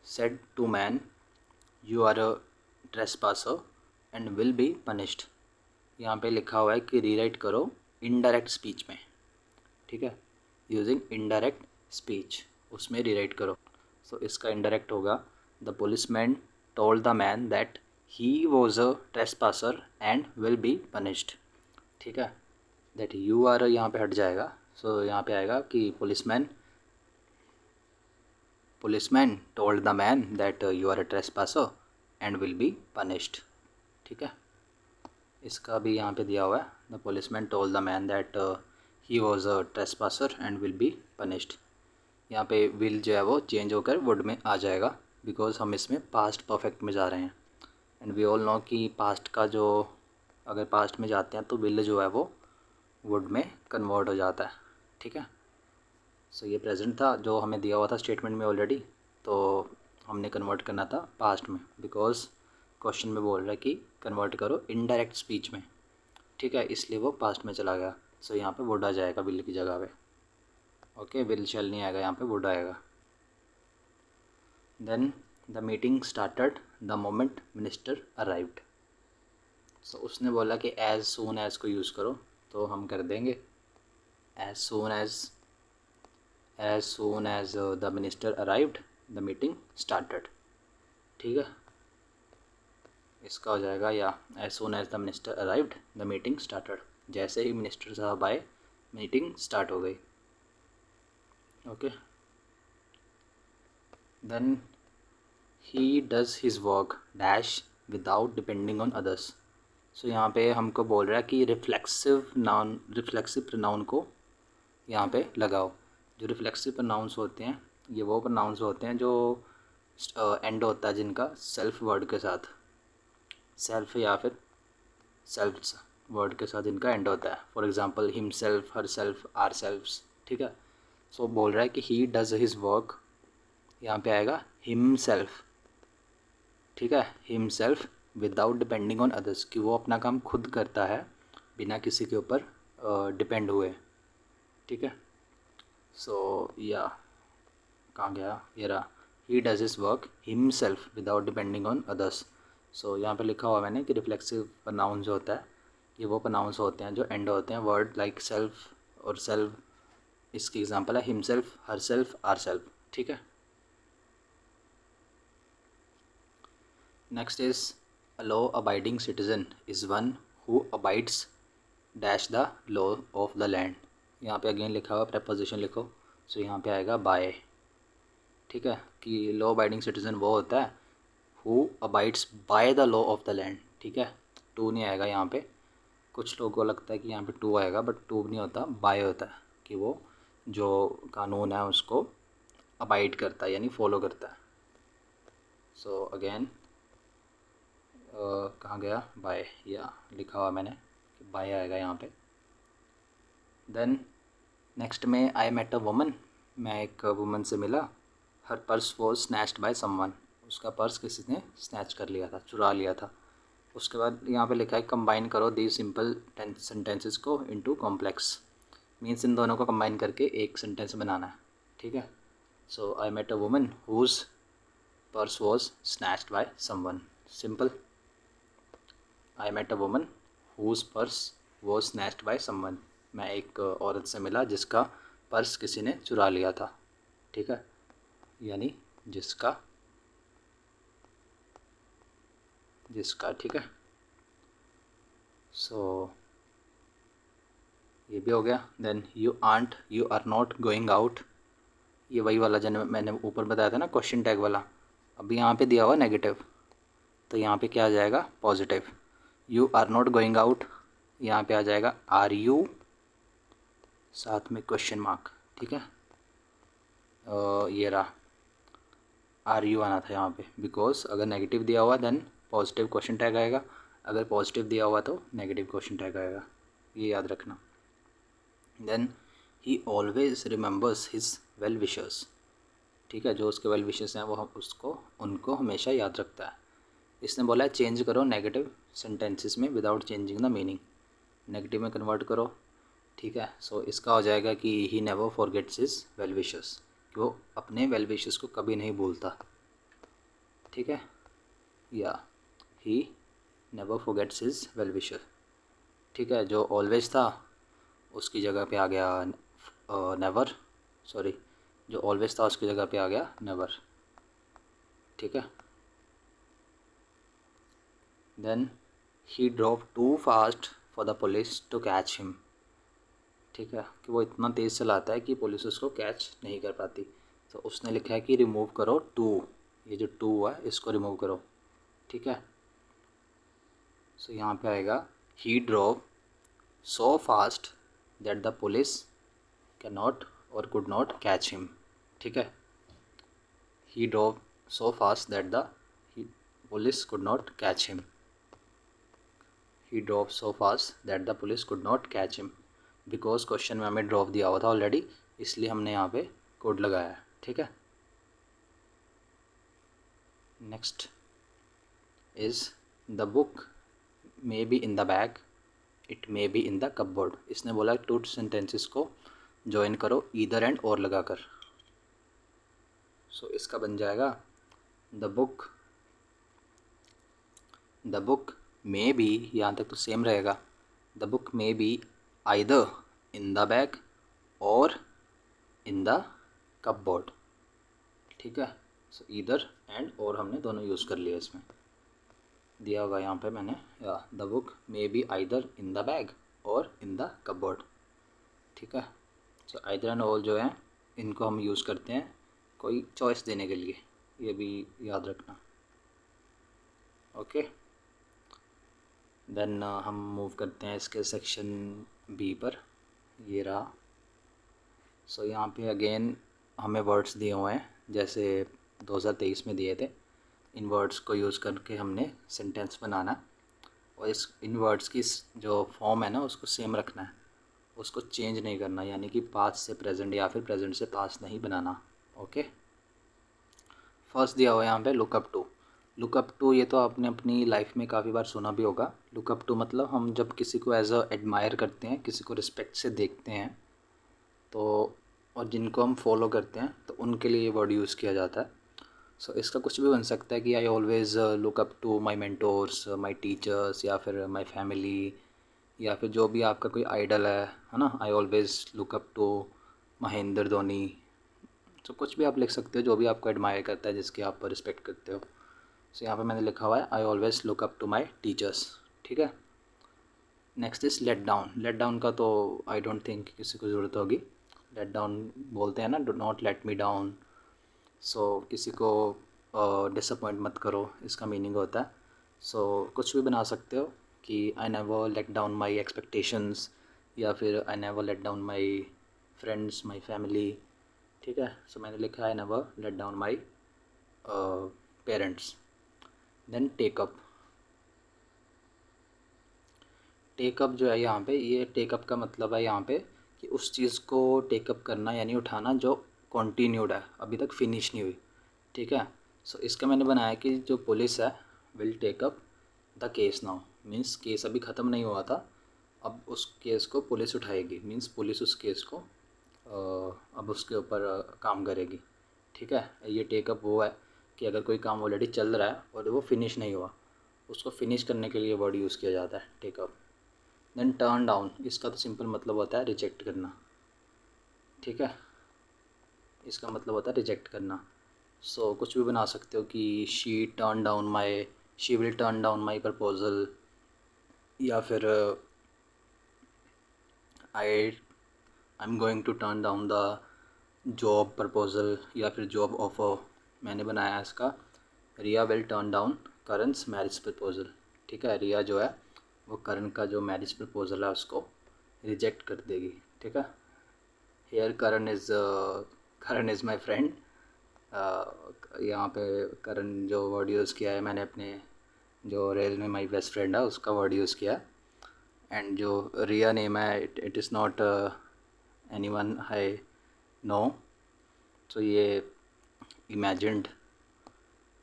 said to man you are a trespasser and will be punished. यहाँ पे लिखा हुआ है कि रीराइट करो इनडायरेक्ट स्पीच में, ठीक है, यूजिंग इनडायरेक्ट स्पीच, उसमें रीराइट करो। सो इसका इनडायरेक्ट होगा the policeman told the man that he was a trespasser and will be punished, ठीक है। दैट यू आर यहाँ पे हट जाएगा। सो यहाँ पे आएगा कि policeman told the man that you are a trespasser and will be punished, ठीक है। इसका भी यहाँ पे दिया हुआ है, the policeman told the man that he was a trespasser and will be punished. यहाँ पे विल जो है वो चेंज होकर वुड में आ जाएगा, बिकॉज हम इसमें पास्ट परफेक्ट में जा रहे हैं एंड वी ऑल नो कि पास्ट का जो, अगर पास्ट में जाते हैं तो विल जो है वो वुड में कन्वर्ट हो जाता है, ठीक है। सो ये प्रेजेंट था जो हमें दिया हुआ था स्टेटमेंट में ऑलरेडी, तो हमने कन्वर्ट करना था पास्ट में, बिकॉज क्वेश्चन में बोल रहा है कि कन्वर्ट करो इनडायरेक्ट स्पीच में, ठीक है, इसलिए वो पास्ट में चला गया। सो यहाँ पे वुड आ जाएगा विल की जगह पे, ओके, विल शैल नहीं आएगा, यहाँ पे वुड आएगा। Then the meeting started the moment minister arrived. So उसने बोला कि एज सून एज को यूज़ करो, तो हम कर देंगे as soon as the minister arrived the meeting started, ठीक है। इसका हो जाएगा या as soon as the minister arrived the meeting started, जैसे ही मिनिस्टर साहब आए मीटिंग स्टार्ट हो गई, okay. Then he does his work dash without depending on others. So यहाँ पे हमको बोल रहा है कि रिफ्लेक्सिव प्रोनाउन को यहाँ पे लगाओ। जो रिफ्लेक्सिव प्रोनाउंस होते हैं ये वो प्रोनाउंस होते हैं जो एंड होता है जिनका सेल्फ वर्ड के साथ, सेल्फ या फिर सेल्फ्स वर्ड के साथ इनका एंड होता है। For example himself, her self, ourselves, ठीक है। सो बोल रहा है कि ही डज़ हिज वर्क, यहाँ पे आएगा हिम सेल्फ, ठीक है, him self without depending on others, कि वो अपना काम खुद करता है बिना किसी के ऊपर डिपेंड हुए, ठीक है। सो या कहाँ गया, ये रहा, he does his work himself without depending on others. So यहाँ पे लिखा हुआ मैंने कि रिफ्लेक्सिव प्रोनाउन जो होता है ये वो प्रोनाउंस होते हैं जो एंड होते हैं वर्ड लाइक सेल्फ और सेल्फ। इसकी एग्जांपल है himself, her self, are self, ठीक है। Next is a law abiding citizen is one who abides dash the law of the land. यहाँ पे अगेन लिखा हुआ प्रेपोजिशन लिखो। सो यहाँ पे आएगा बाय, ठीक है, कि लॉ अबाइडिंग सिटीजन वो होता है who abides by the law of the land, ठीक है। टू नहीं आएगा यहाँ पे, कुछ लोगों को लगता है कि यहाँ पे टू आएगा बट टू नहीं होता, बाय होता है, कि वो जो कानून है उसको अबाइड करता है यानी फॉलो करता है। सो अगेन कहाँ गया, बाय, या लिखा हुआ मैंने कि बाय आएगा यहाँ पे। देन नेक्स्ट में आई मेट अ वुमन, मैं एक वुमन से मिला, हर purse was snatched by someone, उसका पर्स किसी ने स्नैच कर लिया था, चुरा लिया था। उसके बाद यहाँ पे लिखा है कंबाइन करो दी सिंपल सेंटेंसेस को इनटू कॉम्प्लेक्स, मीन्स इन दोनों को कंबाइन करके एक सेंटेंस बनाना है। ठीक है, so I met a woman whose purse was snatched by someone. Simple, I met a woman whose purse was snatched by someone. मैं एक औरत से मिला जिसका पर्स किसी ने चुरा लिया था। ठीक है, यानी जिसका, जिसका। ठीक है, सो ये भी हो गया। Then you are not going out, ये वही वाला जन मैंने ऊपर बताया था ना, क्वेश्चन टैग वाला। अभी यहाँ पे दिया हुआ नेगेटिव, तो यहाँ पे क्या आ जाएगा, positive. You are not going out, यहाँ पे आ जाएगा आर यू, साथ में क्वेश्चन मार्क। ठीक है, ये रहा, आर यू आना था यहाँ पे, बिकॉज अगर नेगेटिव दिया हुआ देन पॉजिटिव क्वेश्चन टैग आएगा, अगर पॉजिटिव दिया हुआ तो नेगेटिव क्वेश्चन टैग आएगा, ये याद रखना। Then he always remembers his well wishers. ठीक है, जो उसके वेल विशर्स हैं वो हम उसको उनको हमेशा याद रखता है। इसने बोला है चेंज करो नेगेटिव सेंटेंसेस में without changing the meaning, negative में कन्वर्ट करो। ठीक है, सो इसका हो जाएगा कि he never forgets his well wishers, कि वो अपने वेल विशर्स को कभी नहीं भूलता। ठीक है, या he never forgets his well wisher. ठीक है, जो ऑलवेज था उसकी जगह पे आ गया नेवर, सॉरी, जो ऑलवेज था उसकी जगह पे आ गया नेवर। ठीक है, then he drove too fast for the police to catch him. ठीक है, कि वो इतना तेज़ चलाता है कि पुलिस उसको कैच नहीं कर पाती। तो उसने लिखा है कि रिमूव करो टू, ये जो टू है इसको रिमूव करो। ठीक है, सो यहाँ पे आएगा he drove so fast that the police can not और कुड नॉट कैच हिम। ठीक है, he drove so fast that the police could not catch him. He drove so fast that the police could not catch him, because question में हमें drop दिया हुआ था already, इसलिए हमने यहाँ पे कोड लगाया है। ठीक है, next is the book may be in the bag, it may be in the cupboard. इसने बोला टू सेंटेंसेस को ज्वाइन करो ईदर एंड और लगाकर। सो इसका बन जाएगा द बुक मे बी, यहाँ तक तो सेम रहेगा, the book may be either in the bag और इन द कपबोर्ड। ठीक है, सो ईदर एंड और हमने दोनों यूज़ कर लिया, इसमें दिया होगा यहाँ पे मैंने, या the book may be either in the bag और इन द कपबोर्ड। ठीक है, सो आइदर एंड ऑल जो है इनको हम यूज़ करते हैं कोई चॉइस देने के लिए, ये भी याद रखना। ओके, देन हम मूव करते हैं इसके सेक्शन बी पर, ये रहा। सो यहाँ पे अगेन हमें वर्ड्स दिए हुए हैं जैसे 2023 में दिए थे। इन वर्ड्स को यूज़ करके हमने सेंटेंस बनाना है, और इस इन वर्ड्स की जो फॉर्म है ना उसको सेम रखना है, उसको चेंज नहीं करना, यानी कि पास्ट से प्रेजेंट या फिर प्रेजेंट से पास्ट नहीं बनाना। ओके, फर्स्ट दिया हुआ है यहाँ पे लुकअप टू। लुकअप टू ये तो आपने अपनी लाइफ में काफ़ी बार सुना भी होगा। लुकअप टू मतलब हम जब किसी को एज अ एडमायर करते हैं, किसी को रिस्पेक्ट से देखते हैं, तो और जिनको हम फॉलो करते हैं तो उनके लिए ये वर्ड यूज़ किया जाता है। सो इसका कुछ भी बन सकता है कि I always look up to my mentors, my teachers, या फिर माई फैमिली, या फिर जो भी आपका कोई आइडल है ना, I always look up to Mahendra Dhoni. तो कुछ भी आप लिख सकते हो जो भी आपको एडमायर करता है, जिसकी आप रिस्पेक्ट करते हो। सो यहाँ पे मैंने लिखा हुआ है I always look up to my teachers. ठीक है, next is let down. Let down का तो आई डोंट थिंक किसी को ज़रूरत होगी। लेट डाउन बोलते हैं ना, do not let me down. So किसी को डिसअपॉइंट मत करो, इसका मीनिंग होता है। सो कुछ भी बना सकते हो कि I never let down my expectations, या फिर I never let down my friends, my family. ठीक है, सो मैंने लिखा है I never let down my parents. Then take up. Take up जो है यहाँ पे, ये टेकअप का मतलब है यहाँ पे कि उस चीज़ को टेकअप करना यानी उठाना जो कंटिन्यूड है, अभी तक फिनिश नहीं हुई, ठीक है। सो इसका मैंने बनाया कि जो पुलिस है will take up the case now, means case अभी ख़त्म नहीं हुआ था, अब उस केस को पुलिस उठाएगी, मीन्स पुलिस उस केस को अब उसके ऊपर काम करेगी, ठीक है। ये टेकअप वो है कि अगर कोई काम ऑलरेडी चल रहा है और वो फिनिश नहीं हुआ, उसको फिनिश करने के लिए वर्ड यूज़ किया जाता है टेकअप। देन टर्न डाउन, इसका तो सिंपल मतलब होता है रिजेक्ट करना, ठीक है, इसका मतलब होता है रिजेक्ट करना। सो कुछ भी बना सकते हो कि she will turn down my proposal, या फिर I am going to turn down the job proposal, या फिर जॉब ऑफर। मैंने बनाया इसका Riya will turn down Karan's marriage proposal, ठीक है। रिया जो है वो करण का जो मैरिज प्रपोजल है उसको रिजेक्ट कर देगी, ठीक है। Here Karan is my friend, यहाँ पे करण जो वर्ड यूज़ किया है मैंने अपने जो रियल में माई बेस्ट फ्रेंड है उसका वर्ड यूज़ किया है। एंड जो रिया नेम है it is not anyone I know, so ये इमेजिन्ड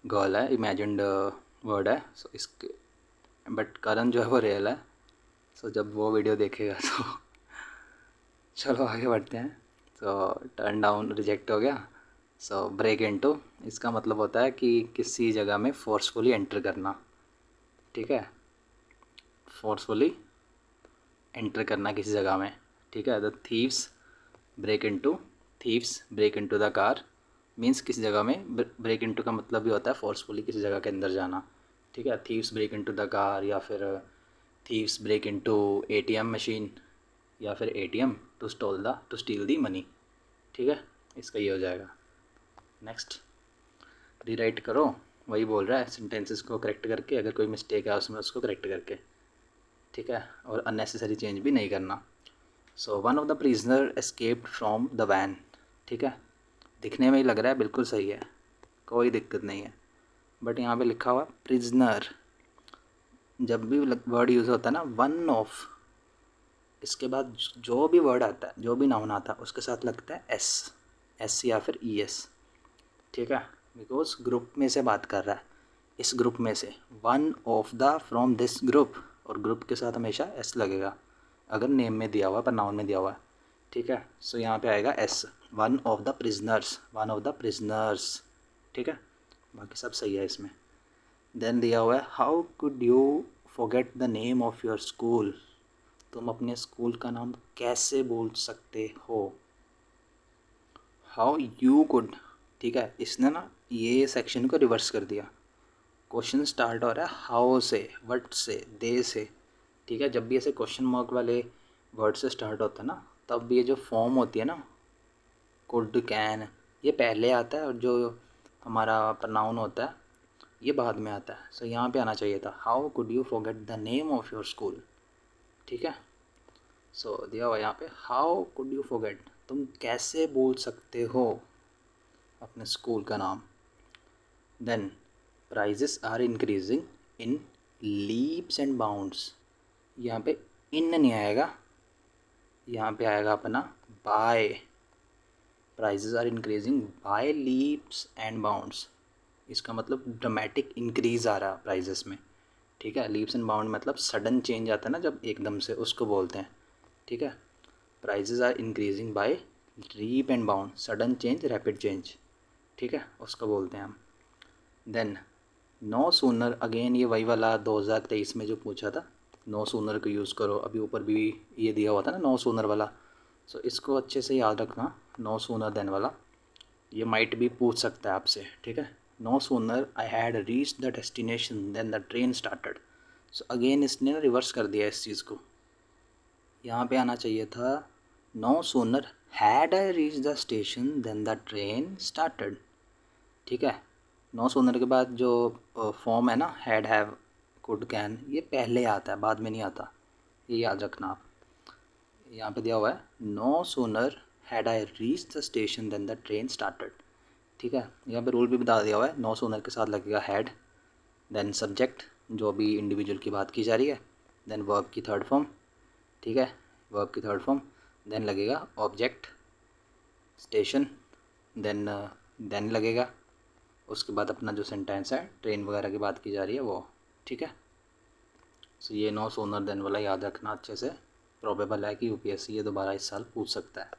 गर्ल है, इमेजिन्ड वर्ड है। सो इसके बट करण जो है वो रियल है, सो जब वो वीडियो देखेगा तो चलो आगे बढ़ते हैं। सो टर्न डाउन रिजेक्ट हो गया। सो ब्रेक इनटू, इसका मतलब होता है कि किसी जगह में फोर्सफुली एंटर करना, ठीक है, फोर्सफुली एंटर करना किसी जगह में, ठीक है। The thieves break into the car, means किसी जगह में ब्रेक इनटू का मतलब भी होता है फोर्सफुली किसी जगह के अंदर जाना, ठीक है। Thieves break into the car, या फिर thieves break into ATM machine, या फिर ATM to steal the money, ठीक है। इसका ये हो जाएगा। नेक्स्ट रीराइट करो, वही बोल रहा है सेंटेंसेस को करेक्ट करके, अगर कोई मिस्टेक है उसमें उसको करेक्ट करके, ठीक है, और अननेसेसरी चेंज भी नहीं करना। So one of the prisoner escaped from the van, ठीक है, दिखने में ही लग रहा है बिल्कुल सही है, कोई दिक्कत नहीं है, बट यहाँ पे लिखा हुआ प्रिजनर। जब भी वर्ड यूज़ होता है ना वन ऑफ, इसके बाद जो भी वर्ड आता है, जो भी नाउन आता है उसके साथ लगता है एस या फिर ES, ठीक है, बिकॉज ग्रुप में से बात कर रहा है, इस ग्रुप में से one of the from this group, और ग्रुप के साथ हमेशा S लगेगा अगर नेम में दिया हुआ है पर नाउन में दिया हुआ है, ठीक है। सो यहाँ पे आएगा S, one of the prisoners, ठीक है, बाकी सब सही है इसमें। देन दिया हुआ है how could you forget the name of your school, तुम अपने स्कूल का नाम कैसे बोल सकते हो। हाउ यू कुड, ठीक है, इसने ना ये सेक्शन को रिवर्स कर दिया। क्वेश्चन स्टार्ट हो रहा है हाउ से, व्हाट से, दे से, ठीक है। जब भी ऐसे क्वेश्चन मार्क वाले वर्ड से स्टार्ट होता है ना, तब ये जो फॉर्म होती है ना कुड, कैन, ये पहले आता है, और जो हमारा प्रनाउन होता है ये बाद में आता है। सो यहाँ पे आना चाहिए था how could you forget the name of your school, ठीक है। सो दिया हुआ यहाँ पे हाउ कुड यू फॉरगेट, तुम कैसे बोल सकते हो अपने स्कूल का नाम। Then prices are increasing in leaps and bounds, यहाँ पे इन नहीं आएगा, यहाँ पे आएगा अपना by, prices are increasing by leaps and bounds, इसका मतलब ड्रामेटिक इंक्रीज़ आ रहा है प्राइजेस में, ठीक है। लीप्स एंड बाउंड मतलब सडन चेंज आता है ना जब एकदम से, उसको बोलते हैं, ठीक है। Prices are increasing by leap and bound, sudden change, rapid change, ठीक है, उसको बोलते हैं हम। देन नो सूनर, अगेन ये वही वाला 2023 में जो पूछा था, नो सूनर को यूज़ करो, अभी ऊपर भी ये दिया हुआ था ना नो सूनर वाला। सो इसको अच्छे से याद रखना, नो सूनर देन वाला, ये माइट भी पूछ सकता है आपसे, ठीक है। No sooner I had reach the destination then the train started. So again इसने ना रिवर्स कर दिया इस चीज़ को, यहाँ पे आना चाहिए था no sooner had I reach the station then the train started, ठीक है। नो सूनर के बाद जो फॉर्म है ना हैड, हैव, कुड, कैन, ये पहले आता है, बाद में नहीं आता, ये याद रखना आप। यहाँ पे दिया हुआ है no sooner had I reach the station then the train started, ठीक है। यहाँ पे रूल भी बता दिया हुआ है, नो सूनर के साथ लगेगा हैड, देन सब्जेक्ट जो भी इंडिविजुअल की बात की जा रही है, देन वर्ब की थर्ड फॉर्म, ठीक है, वर्ब की थर्ड फॉर्म, देन लगेगा ऑब्जेक्ट, स्टेशन, देन लगेगा। उसके बाद अपना जो सेंटेंस है ट्रेन वगैरह की बात की जा रही है वो, ठीक है। सो ये नो सोनर देन वाला याद रखना अच्छे से। प्रोबेबल है कि यूपीएससी ये दोबारा इस साल पूछ सकता है,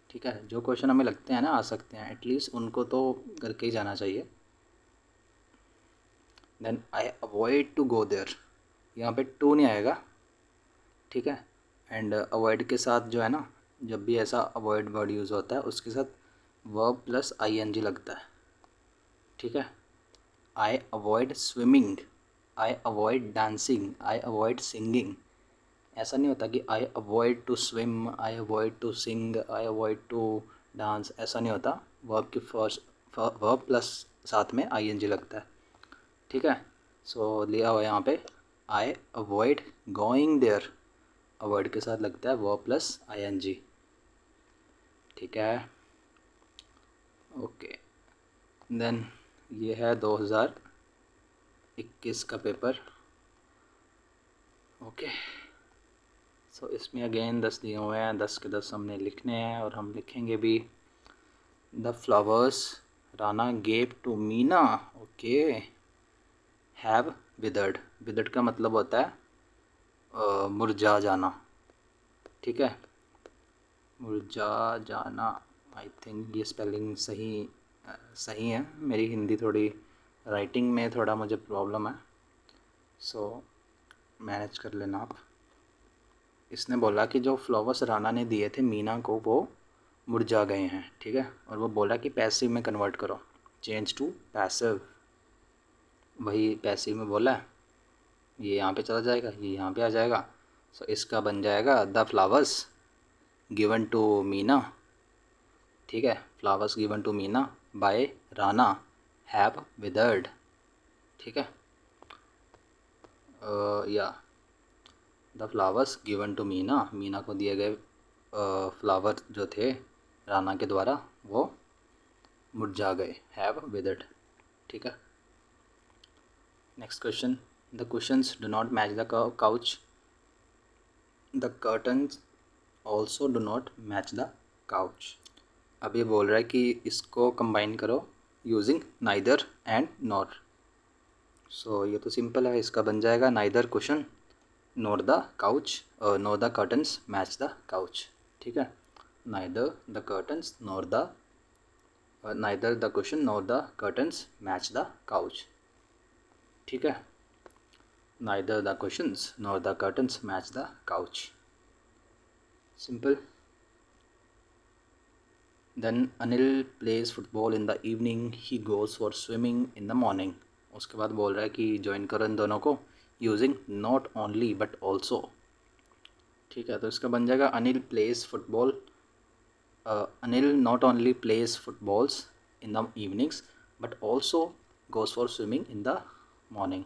ठीक है। जो क्वेश्चन हमें लगते हैं ना आ सकते हैं, एटलीस्ट उनको तो करके ही जाना चाहिए। Then I avoid to go there, यहाँ पे टू नहीं आएगा, ठीक है। एंड अवॉइड के साथ जो है ना, जब भी ऐसा अवॉइड वर्ड यूज़ होता है उसके साथ वर्ब प्लस आईएनजी लगता है, ठीक है। I avoid swimming, I avoid dancing, I avoid singing. ऐसा नहीं होता कि I avoid to swim, I avoid to sing, I avoid to dance, ऐसा नहीं होता। वर्ब के फर्स्ट वर्ब प्लस साथ में आईएनजी लगता है, ठीक है। सो लिया हुआ यहाँ पे I avoid going there, avoid के साथ लगता है वर्ब प्लस आईएनजी, ठीक है। ओके, देन ये है 2021 का पेपर, ओके। सो इसमें अगेन 10 दिए हुए हैं, 10 के 10 हमने लिखने हैं और हम लिखेंगे भी। The flowers Rana gave to Meena, okay, have withered. Withered का मतलब होता है मुरझा जाना, ठीक है, मुरझा जाना। आई थिंक ये स्पेलिंग सही है। मेरी हिंदी थोड़ी राइटिंग में थोड़ा मुझे प्रॉब्लम है, सो मैनेज कर लेना आप। इसने बोला कि जो फ्लावर्स राना ने दिए थे मीना को वो मुरझा गए हैं, ठीक है। और वो बोला कि पैसिव में कन्वर्ट करो, चेंज टू पैसिव। वही पैसिव में बोला है, ये यहाँ पे चला जाएगा, ये यहाँ पे आ जाएगा। सो इसका बन जाएगा the flowers given to Meena, ठीक है। Flowers given to Meena by Rana have withered, ठीक है। या the flowers given to Meena, Meena को दिए गए फ्लावर जो थे राना के द्वारा वो मुरझा गए, हैव विदर्ड, ठीक है। Next question, the questions do not match the couch, the curtains also do not match the couch. अब ये बोल रहा है कि इसको कंबाइन करो यूजिंग नाइदर एंड नॉर। सो ये तो सिंपल है, इसका बन जाएगा neither cushion nor the couch, nor the curtains match the couch, ठीक है। Neither the curtains nor the neither the cushion nor the curtains match the couch, ठीक है। Neither the cushions nor the curtains match the couch, simple. Then Anil plays football in the evening, he goes for swimming in the morning. उसके बाद बोल रहा है कि join करो इन दोनों को using not only but also, ठीक है। तो इसका बन जाएगा Anil plays football, Anil not only plays footballs in the evenings but also goes for swimming in the morning,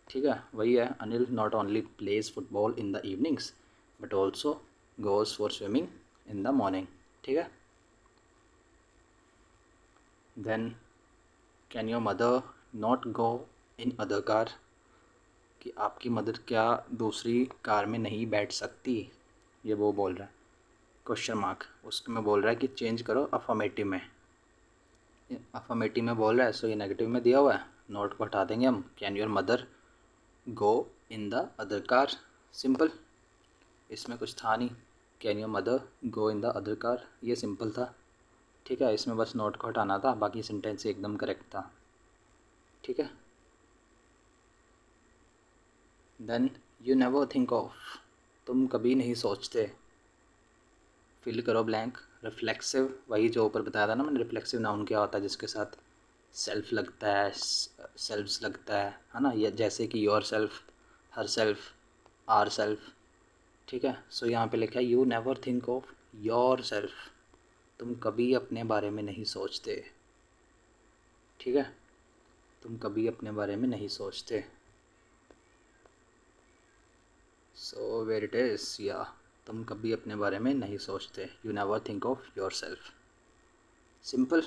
ठीक है। वही है, Anil not only plays football in the evenings but also goes for swimming in the morning, ठीक है। Then can your mother not go in other car, कि आपकी mother क्या दूसरी कार में नहीं बैठ सकती, ये वो बोल रहा है, क्वेश्चन मार्क। उसमें बोल रहा है कि चेंज करो अफर्मेटिव में, अफर्मेटिव में बोल रहा है, सो ये नेगेटिव में दिया हुआ है, नॉट को हटा देंगे हम। Can your mother go in the other car, simple, इसमें कुछ था नहीं। Can your mother go in the other car, ये सिंपल था, ठीक है। इसमें बस नोट को हटाना था, बाकी सेंटेंस एकदम करेक्ट था, ठीक है। Then you never think of, तुम कभी नहीं सोचते, फिल करो ब्लैंक। रिफ्लेक्सिव, वही जो ऊपर बताया था ना मैंने, रिफ्लेक्सिव नाउन क्या होता है जिसके साथ सेल्फ लगता है, सेल्फ्स लगता है ना, ये जैसे कि your self, her self, are self, ठीक है। सो यहाँ पे लिखा है you never think of your self, तुम कभी अपने बारे में नहीं सोचते, ठीक है। तुम कभी अपने बारे में नहीं सोचते, सो वेर इट इज़, या तुम कभी अपने बारे में नहीं सोचते, you never think of your self, simple,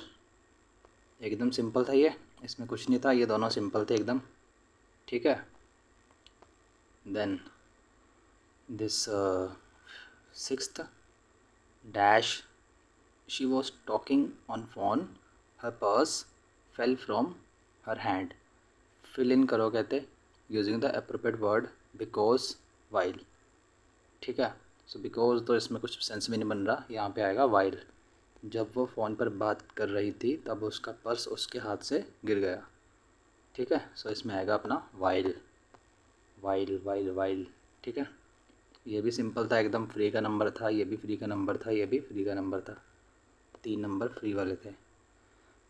एकदम सिंपल था ये, इसमें कुछ नहीं था, ये दोनों सिंपल थे एकदम, ठीक है। Then this sixth dash she was talking on phone, her purse fell from her hand. Fill in करो कहते using the appropriate word because, while. ठीक है, सो बिकॉज तो इसमें कुछ सेंस भी नहीं बन रहा, यहाँ पे आएगा वाइल। जब वो फ़ोन पर बात कर रही थी तब उसका पर्स उसके हाथ से गिर गया। ठीक है, सो इसमें आएगा अपना वाइल, वाइल वाइल वाइल। ठीक है, ये भी सिंपल था एकदम, फ्री का नंबर था, ये भी फ्री का नंबर था, ये भी फ्री का नंबर था, 3 नंबर फ्री वाले थे।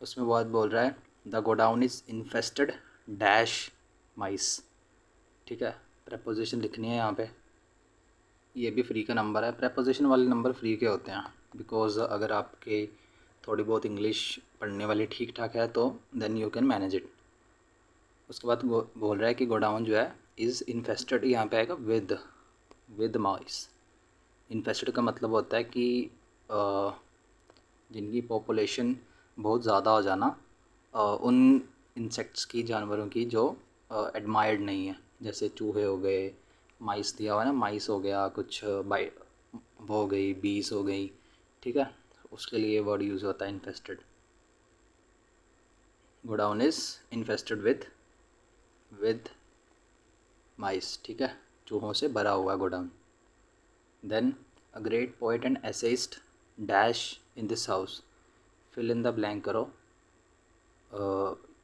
उसमें बहुत बोल रहा है the godown is infested dash mice. ठीक है, प्रपोजिशन लिखनी है यहाँ पे, ये भी फ्री का नंबर है। प्रपोजिशन वाले नंबर फ्री के होते हैं, बिकॉज अगर आपके थोड़ी बहुत इंग्लिश पढ़ने वाली ठीक ठाक है तो then you can manage it. उसके बाद बोल रहा है कि गोडाउन जो है इज़ इन्फेस्टेड, यहाँ पे आएगा विद माइस। इन्फेस्टेड का मतलब होता है कि जिनकी पॉपुलेशन बहुत ज़्यादा हो जाना, उन इंसेक्ट्स की, जानवरों की जो एडमायर्ड नहीं है, जैसे चूहे हो गए, माइस दिया हुआ है ना, माइस हो गया कुछ, बाई वो हो गई, बीस हो गई। ठीक है, उसके लिए वर्ड यूज़ होता है infested. Godown is infested with mice. ठीक है, चूहों से भरा हुआ godown. Then a great poet and essayist dash in this house. Fill in the blank करो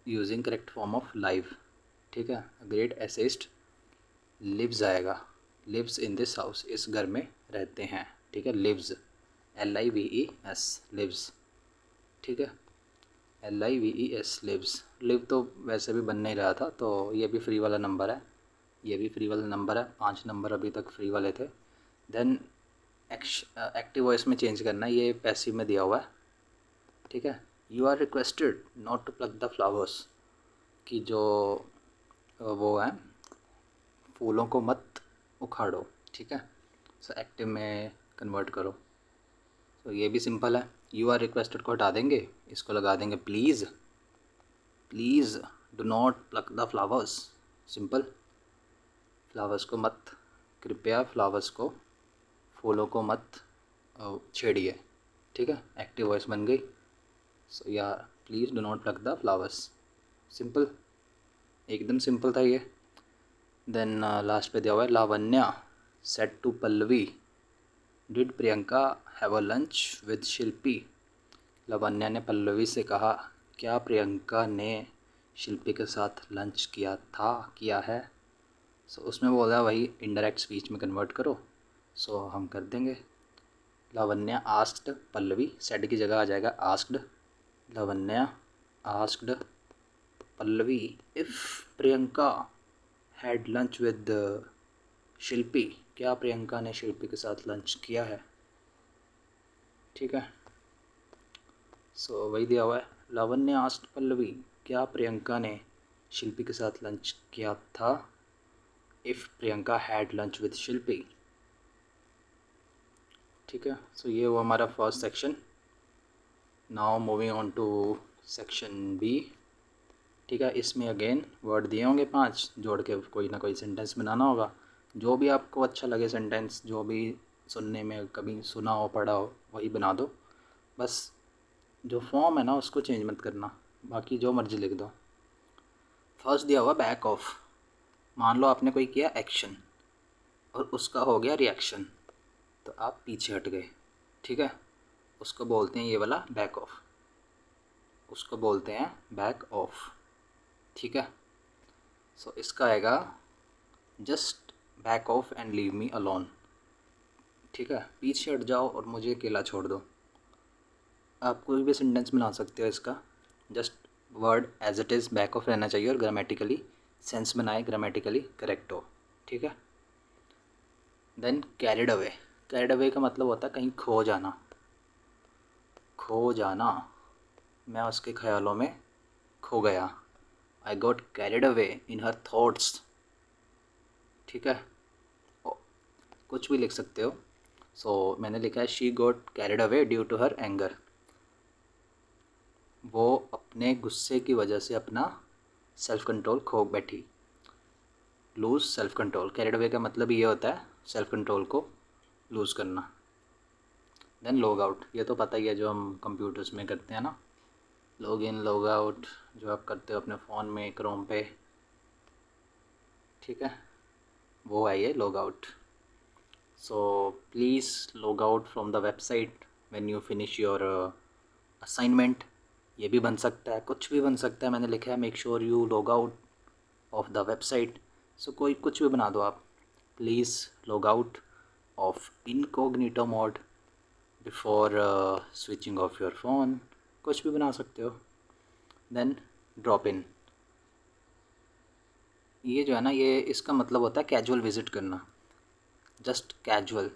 using correct form of live. ठीक है, ग्रेट एसेइस्ट लिव्स आएगा, लिव्स इन दिस हाउस, इस घर में रहते हैं। ठीक है, लिव्स, LIVES, लिव्स। ठीक है, LIVES, लिव्स। लिव तो वैसे भी बन नहीं रहा था, तो ये भी फ्री वाला नंबर है, ये भी फ्री वाला नंबर है, 5 नंबर अभी तक फ्री वाले थे। देन एक्टिव वॉइस में चेंज करना है, ये पैसिव में दिया हुआ है। ठीक है, you are requested not to pluck the flowers, कि जो वो है, फूलों को मत उखाड़ो। ठीक है, सो एक्टिव में कन्वर्ट करो। तो ये भी सिंपल है, यू आर रिक्वेस्टेड को हटा देंगे, इसको लगा देंगे please, please do not pluck the flowers. Simple, flowers को मत, कृपया फ्लावर्स को, फूलों को मत छेड़िए। ठीक है, एक्टिव वॉइस बन गई। सो या please do not pluck the flowers. Simple, एकदम सिंपल था ये। देन लास्ट पे दिया हुआ है Lavanya said to Pallavi did Priyanka have a lunch with Shilpi. Lavanya ने पल्लवी से कहा, क्या प्रियंका ने शिल्पी के साथ लंच किया है। सो उसमें बोला वही इनडायरेक्ट स्पीच में कन्वर्ट करो, सो हम कर देंगे। लावण्या आस्क्ड पल्लवी, सेड की जगह आ जाएगा asked. Lavanya asked Pallavi if Priyanka had lunch with Shilpi, क्या प्रियंका ने शिल्पी के साथ लंच किया है। ठीक है, सो वही दिया हुआ है, लावण्या आस्क्ड पल्लवी, क्या प्रियंका ने शिल्पी के साथ लंच किया था। If Priyanka had lunch with Shilpi. ठीक है, सो ये हुआ हमारा first section. Now moving on to section B. ठीक है, इसमें अगेन वर्ड दिए होंगे 5, जोड़ के कोई ना कोई सेंटेंस बनाना होगा। जो भी आपको अच्छा लगे सेंटेंस, जो भी सुनने में कभी सुना हो पढ़ा हो वही बना दो, बस जो फॉर्म है ना उसको चेंज मत करना, बाकी जो मर्जी लिख दो। फर्स्ट दिया हुआ बैक ऑफ। मान लो आपने कोई किया एक्शन और उसका हो गया रिएक्शन, तो आप पीछे हट गए। ठीक है, उसको बोलते हैं ये वाला बैक ऑफ, उसको बोलते हैं बैक ऑफ। ठीक है, सो इसका आएगा just back of and leave me alone. ठीक है, पीछे हट जाओ और मुझे अकेला छोड़ दो। आप कोई भी सेंटेंस बना सकते हो इसका, just word as it is back of रहना चाहिए और ग्रामेटिकली सेंस बनाए, ग्रामेटिकली करेक्ट हो। ठीक है, then carried away. Carried away का मतलब होता है कहीं खो जाना, खो जाना। मैं उसके ख्यालों में खो गया, I got carried away in her thoughts. ठीक है, कुछ भी लिख सकते हो। सो मैंने लिखा है she got carried away due to her anger, वो अपने गुस्से की वजह से अपना सेल्फ कंट्रोल खो बैठी। Lose self control, carried away का मतलब ये होता है सेल्फ कंट्रोल को लूज़ करना। देन लॉग आउट, ये तो पता ही है जो हम कंप्यूटर्स में करते हैं ना, लॉग इन लॉग आउट जो आप करते हो अपने फ़ोन में क्रोम पे, ठीक है, वो है ये log out. So please log out from the website when you finish your assignment. ये भी बन सकता है, कुछ भी बन सकता है, मैंने लिखा है make sure you log out of the website. So कोई कुछ भी बना दो आप, please log out of incognito mode before switching off your phone, कुछ भी बना सकते हो। देन ड्रॉप इन, ये जो है ना, ये इसका मतलब होता है कैजुअल विज़िट करना, जस्ट कैजुअल,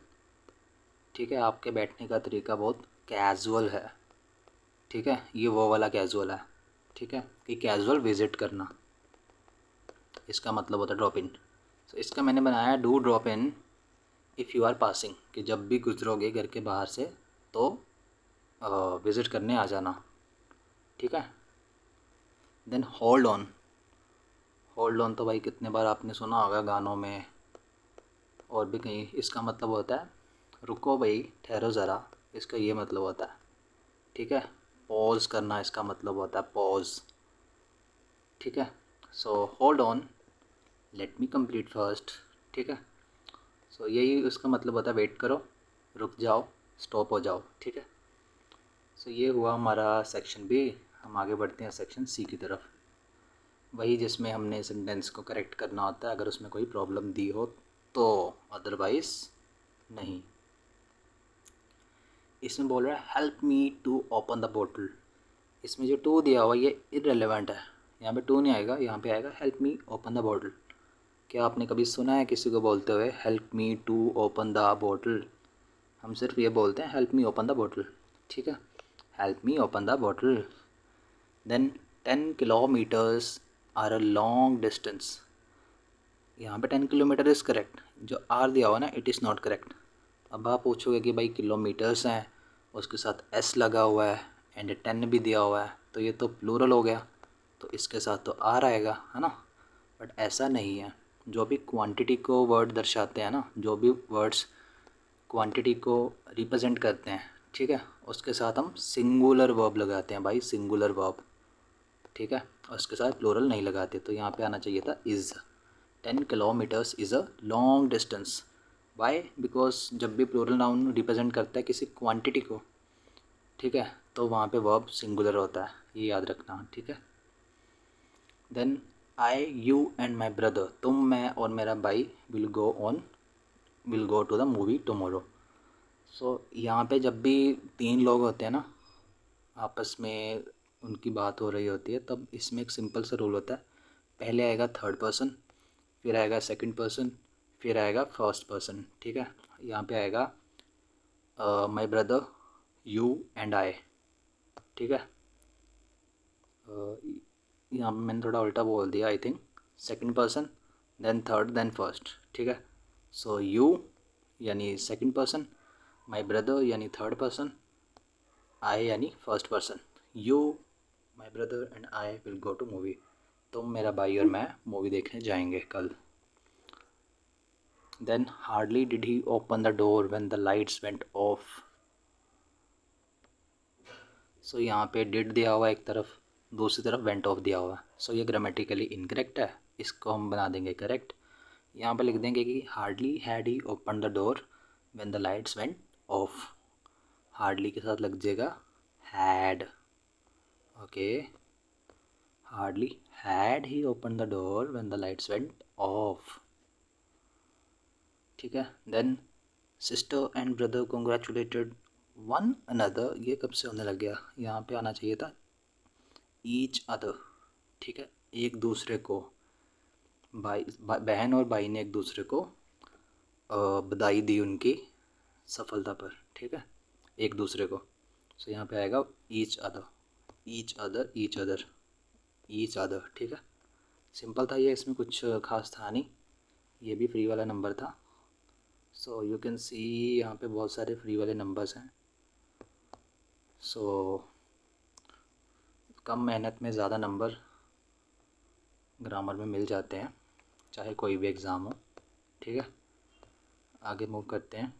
ठीक है। आपके बैठने का तरीका बहुत कैजुअल है, ठीक है, ये वो वाला कैजुअल है, ठीक है, कि कैजुअल विज़िट करना, इसका मतलब होता है ड्रॉप इन। तो इसका मैंने बनाया do drop in if you are passing, कि जब भी गुजरोगे घर के बाहर से तो विज़िट करने आ जाना, ठीक है। Then hold on, hold on तो भाई कितने बार आपने सुना होगा गानों में और भी कहीं, इसका मतलब होता है रुको भाई ठहरो ज़रा, इसका ये मतलब होता है, ठीक है। पॉज करना इसका मतलब होता है पॉज, ठीक है। So hold on, let me complete first, ठीक है। सो यही उसका मतलब होता है वेट करो, रुक जाओ, स्टॉप हो जाओ, ठीक है। सो ये हुआ हमारा सेक्शन बी। हम आगे बढ़ते हैं सेक्शन सी की तरफ, वही जिसमें हमने सेंटेंस को करेक्ट करना होता है अगर उसमें कोई प्रॉब्लम दी हो तो, अदरवाइज़ नहीं। इसमें बोल रहा है help me to open the bottle, इसमें जो टू दिया हुआ ये इररेलेवेंट है, यहाँ पे टू नहीं आएगा, यहाँ पे आएगा help me open the bottle. क्या आपने कभी सुना है किसी को बोलते हुए help me to open the bottle? हम सिर्फ ये बोलते हैं help me open the bottle, ठीक है, help me open the bottle. Then 10 kilometres are a long distance, यहाँ पे 10 किलोमीटर इज़ करेक्ट, जो आर दिया हुआ ना इट इज़ नॉट करेक्ट। अब आप पूछोगे कि भाई किलोमीटर्स हैं, उसके साथ एस लगा हुआ है एंड 10 भी दिया हुआ है, तो ये तो प्लूरल हो गया, तो इसके साथ तो आर आएगा, है ना। बट ऐसा नहीं है, जो भी क्वांटिटी को वर्ड दर्शाते हैं ना, जो भी वर्ड्स क्वांटिटी को रिप्रेजेंट करते हैं, ठीक है, उसके साथ हम सिंगुलर वर्ब लगाते हैं भाई, सिंगुलर वर्ब, ठीक है, और उसके साथ प्लूरल नहीं लगाते। तो यहाँ पे आना चाहिए था is. 10 kilometres is a long distance, why, because जब भी प्लूरल नाउन रिप्रेजेंट करता है किसी क्वांटिटी को, ठीक है, तो वहाँ पे वर्ब सिंगुलर होता है, ये याद रखना, ठीक है। Then I you and my brother, तुम मैं और मेरा भाई will go to the movie tomorrow. So यहाँ पे जब भी तीन लोग होते हैं ना आपस में, उनकी बात हो रही होती है, तब इसमें एक सिंपल सा रूल होता है, पहले आएगा थर्ड पर्सन, फिर आएगा सेकंड पर्सन, फिर आएगा फर्स्ट पर्सन, ठीक है। यहाँ पे आएगा my brother, you and I, ठीक है। यहाँ पे मैंने थोड़ा उल्टा बोल दिया I think, second person then third then first, ठीक है। सो यू यानी सेकंड पर्सन, माई ब्रदर यानी थर्ड पर्सन, आई यानी first person. You, my brother and I will go to movie, तुम मेरा भाई और मैं मूवी देखने जाएंगे कल। Then hardly did he open the door when the lights went off. So यहाँ पे डिड दिया हुआ एक तरफ, दूसरी तरफ वेंट ऑफ दिया हुआ, सो ये ग्रामेटिकली इनकरेक्ट है, इसको हम बना देंगे करेक्ट। यहाँ पे लिख देंगे कि hardly had he open the door when the lights went off, hardly के साथ लग जाएगा had, okay, hardly had he open the door when the lights went off, ठीक है। Then sister and brother congratulated one another, ये कब से होने लग गया, यहाँ पे आना चाहिए था ईच अदर, ठीक है, एक दूसरे को, बहन और भाई ने एक दूसरे को बधाई दी उनकी सफलता पर, ठीक है, एक दूसरे को। सो यहाँ पे आएगा each other, each other, each other, each other, ठीक है। सिंपल था ये, इसमें कुछ खास था नहीं, ये भी फ्री वाला नंबर था। सो यू कैन सी यहाँ पे बहुत सारे फ्री वाले नंबर्स हैं। सो कम मेहनत में ज़्यादा नंबर ग्रामर में मिल जाते हैं, चाहे कोई भी एग्ज़ाम हो, ठीक है। आगे मूव करते हैं।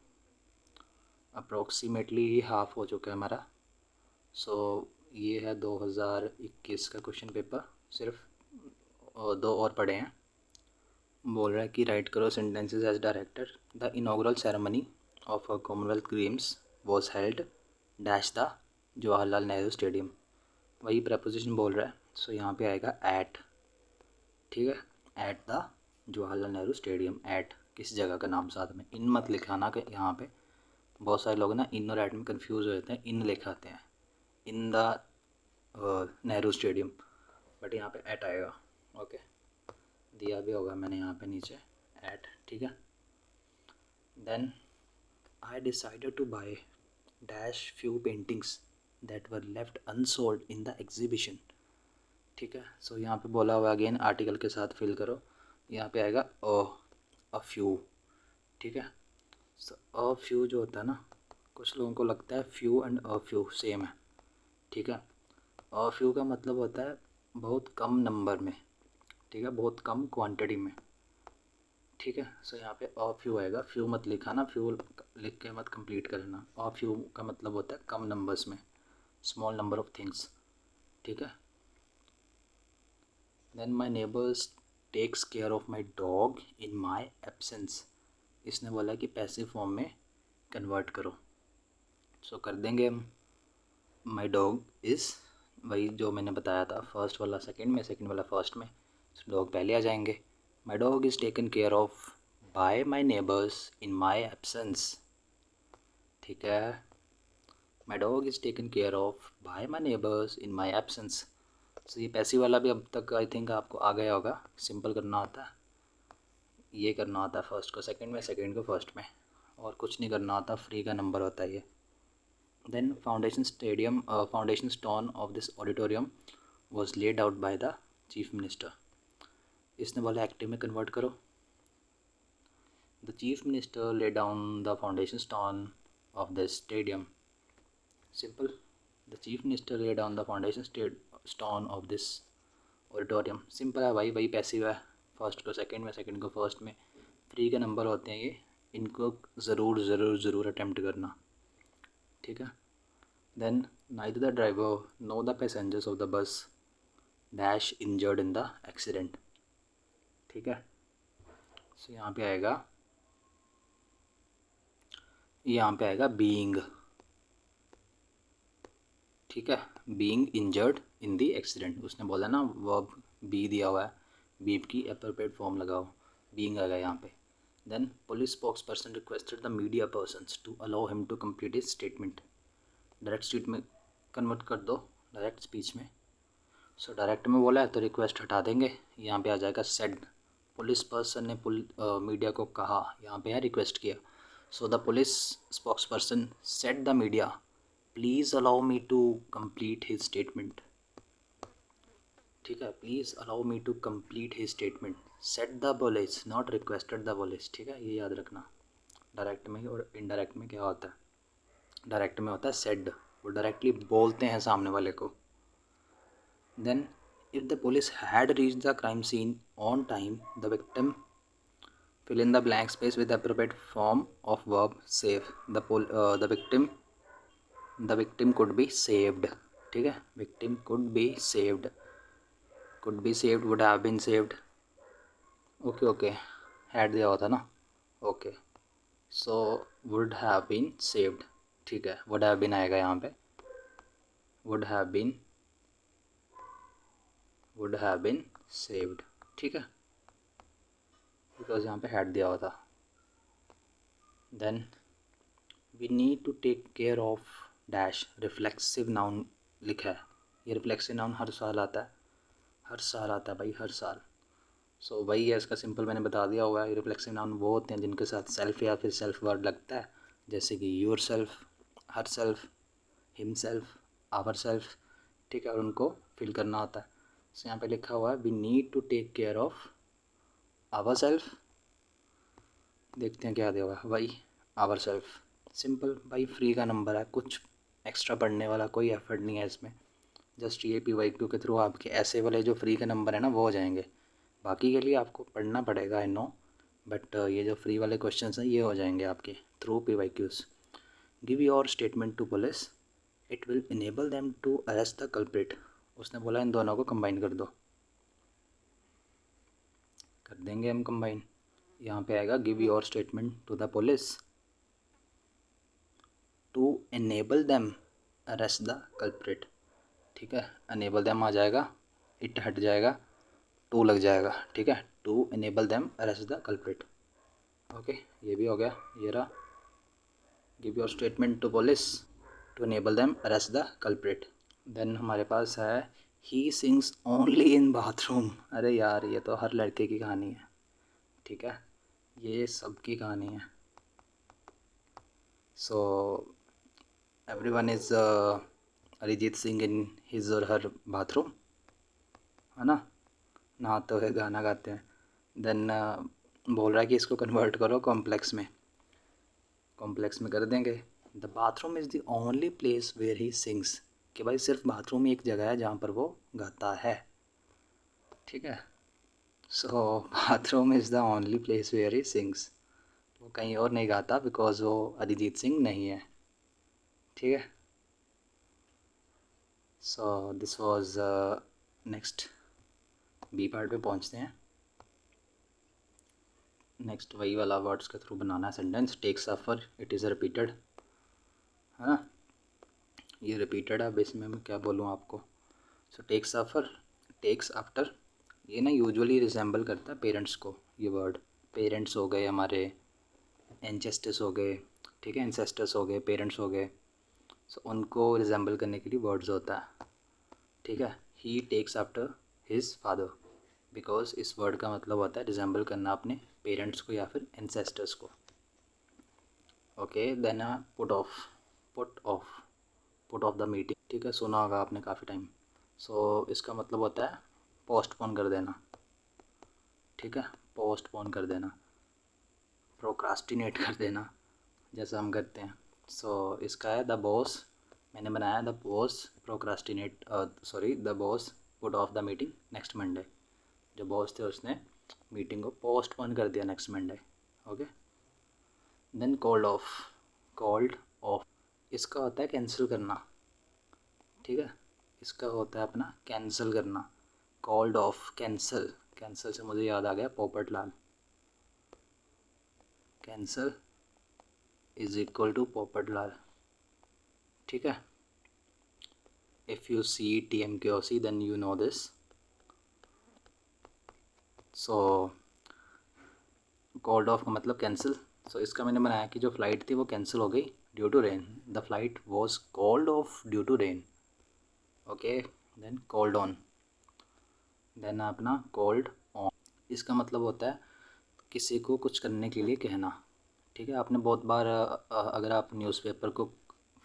अप्रोक्सीमेटली ही हाफ हो चुका है हमारा। सो ये है 2021 का क्वेश्चन पेपर, सिर्फ दो और पढ़े हैं। बोल रहा है कि राइट करो sentences as director. The inaugural ceremony of a Commonwealth Games was held dash the Jawaharlal Nehru stadium. वही प्रपोजिशन बोल रहा है, सो यहाँ पे आएगा एट। ठीक है, at the Jawaharlal Nehru stadium. At किस जगह का नाम साथ में, इन मत लिखाना कि यहाँ पे बहुत सारे लोग ना इन और एट में कंफ्यूज हो जाते हैं, इन लिखाते हैं, in the Nehru stadium, but यहाँ पे एट आएगा। ओके, दिया भी होगा मैंने यहाँ पे नीचे एट। ठीक है, then I decided to buy dash few paintings that were left unsold in the exhibition. ठीक है, सो यहाँ पे बोला हुआ अगेन आर्टिकल के साथ फिल करो। यहाँ पे आएगा अ फ्यू। ठीक है, सो अ फ्यू जो होता है ना, कुछ लोगों को लगता है few and a few same है। ठीक है, अ फ्यू का मतलब होता है बहुत कम नंबर में। ठीक है, बहुत कम क्वांटिटी में। ठीक है, सो यहाँ पे अ फ्यू आएगा, फ्यू मत लिखाना, फ्यू लिख के मत कंप्लीट करना। अ फ्यू का मतलब होता है कम नंबर्स में, स्मॉल नंबर ऑफ थिंग्स। ठीक है, then my neighbours takes care of my dog in my absence. इसने बोला कि पैसिव फॉर्म में कन्वर्ट करो, सो कर देंगे हम। माई डॉग इज़, वही जो मैंने बताया था, फर्स्ट वाला सेकंड में, सेकंड वाला फर्स्ट में, डॉग पहले आ जाएंगे। My dog is taken care of by my neighbours in my absence. ठीक है, my dog is taken care of by my neighbours in my absence. So ये पैसिव वाला भी अब तक आई थिंक आपको आ गया होगा। सिंपल करना होता है, ये करना होता है फर्स्ट को सेकंड में, सेकंड को फर्स्ट में, और कुछ नहीं करना होता, फ्री का नंबर होता है ये। Then foundation stone of this auditorium was laid out by the chief minister. इसने बोला एक्टिव में कन्वर्ट करो। The chief minister lay down the foundation stone of the stadium. Simple, the chief minister lay down the foundation stone of this auditorium. Simple है भाई, वही passive है, first को second में, सेकंड को फर्स्ट में, फ्री के नंबर होते हैं ये, इनको ज़रूर ज़रूर ज़रूर अटैम्प्ट करना। ठीक है, then neither the driver nor the passengers of the bus dash injured in the accident. ठीक है, सो यहाँ पे आएगा बीइंग। ठीक है, being injured in the accident. उसने बोला ना वर्ब बी दिया हुआ है, बीप की एप्रोप्रिएट फॉर्म लगाओ, बीइंग आ गया यहाँ पे। Then police spokes person requested the media persons to allow him to complete his statement. Direct speech में कन्वर्ट कर दो, डायरेक्ट स्पीच में। सो डायरेक्ट में बोला है तो रिक्वेस्ट हटा देंगे, यहाँ पे आ जाएगा सेड। पुलिस पर्सन ने मीडिया को कहा, यहाँ पे है रिक्वेस्ट किया। So the police spokes person said the media please allow me to complete his statement. ठीक है, please allow me to complete his statement. Said the police, not requested the police. ठीक है, ये याद रखना। डायरेक्ट में और इनडायरेक्ट में क्या होता है, डायरेक्ट में होता है सेड, वो डायरेक्टली बोलते हैं सामने वाले को। Then if the police had reach the crime scene on time the victim fill in the blank space with the appropriate form of verb save। the victim could be saved। ठीक है, victim could be saved, would have been saved। Okay, had दिया हुआ था ना, okay, so would have been saved। ठीक है, would have been आएगा यहाँ पे, would have been saved। ठीक है, बिकॉज यहाँ पे हैड दिया हुआ था। Then we need to take care of dash reflexive noun लिखा है। ये रिफ्लेक्सिव नाउन हर साल आता है, हर साल आता है भाई, हर साल। सो वही है, इसका सिंपल मैंने बता दिया हुआ है। रिफ्लेक्सिव नाउन वो होते हैं जिनके साथ सेल्फ या फिर सेल्फ वर्ड लगता है, जैसे कि your self, her self, him self, our self. ठीक है, और उनको फिल करना होता है। सो यहाँ पे लिखा हुआ है we need to take care of our self. देखते हैं क्या दिया हुआ है, वही आवर सेल्फ। सिंपल भाई, फ्री का नंबर है, कुछ एक्स्ट्रा पढ़ने वाला कोई एफर्ट नहीं है इसमें। जस्ट ये PYQ के थ्रू आपके ऐसे वाले जो फ्री के नंबर है ना वो हो जाएंगे। बाकी के लिए आपको पढ़ना पड़ेगा, आई नो, बट ये जो फ्री वाले क्वेश्चंस हैं ये हो जाएंगे आपके through PYQs। Give your statement to police, it will enable them to arrest the culprit. उसने बोला इन दोनों को कंबाइन कर दो, कर देंगे हम कंबाइन। यहाँ पे आएगा give your statement to the police to enable them arrest the culprit. ठीक है, अनेबल देम आ जाएगा, इट हट जाएगा, टू लग जाएगा। ठीक है, to enable them arrest the culprit. Okay, ये भी हो गया। ये रहा, give your statement to police to enable them arrest the culprit. Then हमारे पास है he sings only in bathroom. अरे यार, ये तो हर लड़के की कहानी है। ठीक है, ये सबकी कहानी है। So everyone is Arijit Singh in his और हर बाथरूम, है ना, नहाते हुए गाना गाते हैं। देन बोल रहा है कि इसको कन्वर्ट करो कॉम्प्लेक्स में, कॉम्प्लेक्स में कर देंगे। The bathroom is the only place where he sings, कि भाई सिर्फ बाथरूम ही एक जगह है जहाँ पर वो गाता है। ठीक है, so bathroom is the only place where he sings, वो कहीं और नहीं गाता बिकॉज वो अरिजीत सिंह नहीं है। ठीक है, so this was next B part पे पहुँचते हैं। नेक्स्ट वही वाला वर्ड्स के थ्रू बनाना है सेंटेंस। टेक सफ़र, इट इज़ रिपीटेड, है ना, ये रिपीटेड है। अब इसमें मैं क्या बोलूँ आपको। सो टेक सफ़र, टेक्स आफ्टर, ये ना यूजुअली रिजेंबल करता है पेरेंट्स को। ये वर्ड पेरेंट्स हो गए हमारे, एंसेस्टर्स हो गए, ठीक है, एंसेस्टर्स हो गए, पेरेंट्स हो गए। सो उनको रिजेंबल करने के लिए वर्ड्स होता है। ठीक है, he takes after his father, because इस वर्ड का मतलब होता है रिजेंबल करना अपने पेरेंट्स को या फिर एंसेस्टर्स को। Okay, then put off, put off, put off the meeting. ठीक है, सुना होगा आपने काफ़ी टाइम। सो इसका मतलब होता है पोस्टपोन कर देना। ठीक है, पोस्टपोन कर देना, प्रोक्रास्टिनेट कर देना, जैसा हम करते हैं। सो इसका है द बॉस, मैंने बनाया the boss procrastinate, sorry, the boss put off the meeting next Monday. जो बॉस थे उसने मीटिंग को पोस्टपोन कर दिया next Monday. Okay, then called off, called off, इसका होता है कैंसिल करना। ठीक है, इसका होता है अपना कैंसिल करना, कॉल्ड ऑफ, कैंसिल। कैंसिल से मुझे याद आ गया Popat Lal, cancel is equal to Popat Lal. ठीक है, if you see TMKOC then you know this. So called off का मतलब कैंसिल। सो इसका मैंने बनाया कि जो फ़्लाइट थी वो कैंसिल हो गई due to rain. The flight was called off due to rain. Okay, then called on, then अपना कॉल्ड ऑन, इसका मतलब होता है किसी को कुछ करने के लिए कहना। ठीक है, आपने बहुत बार अगर आप न्यूज़पेपर को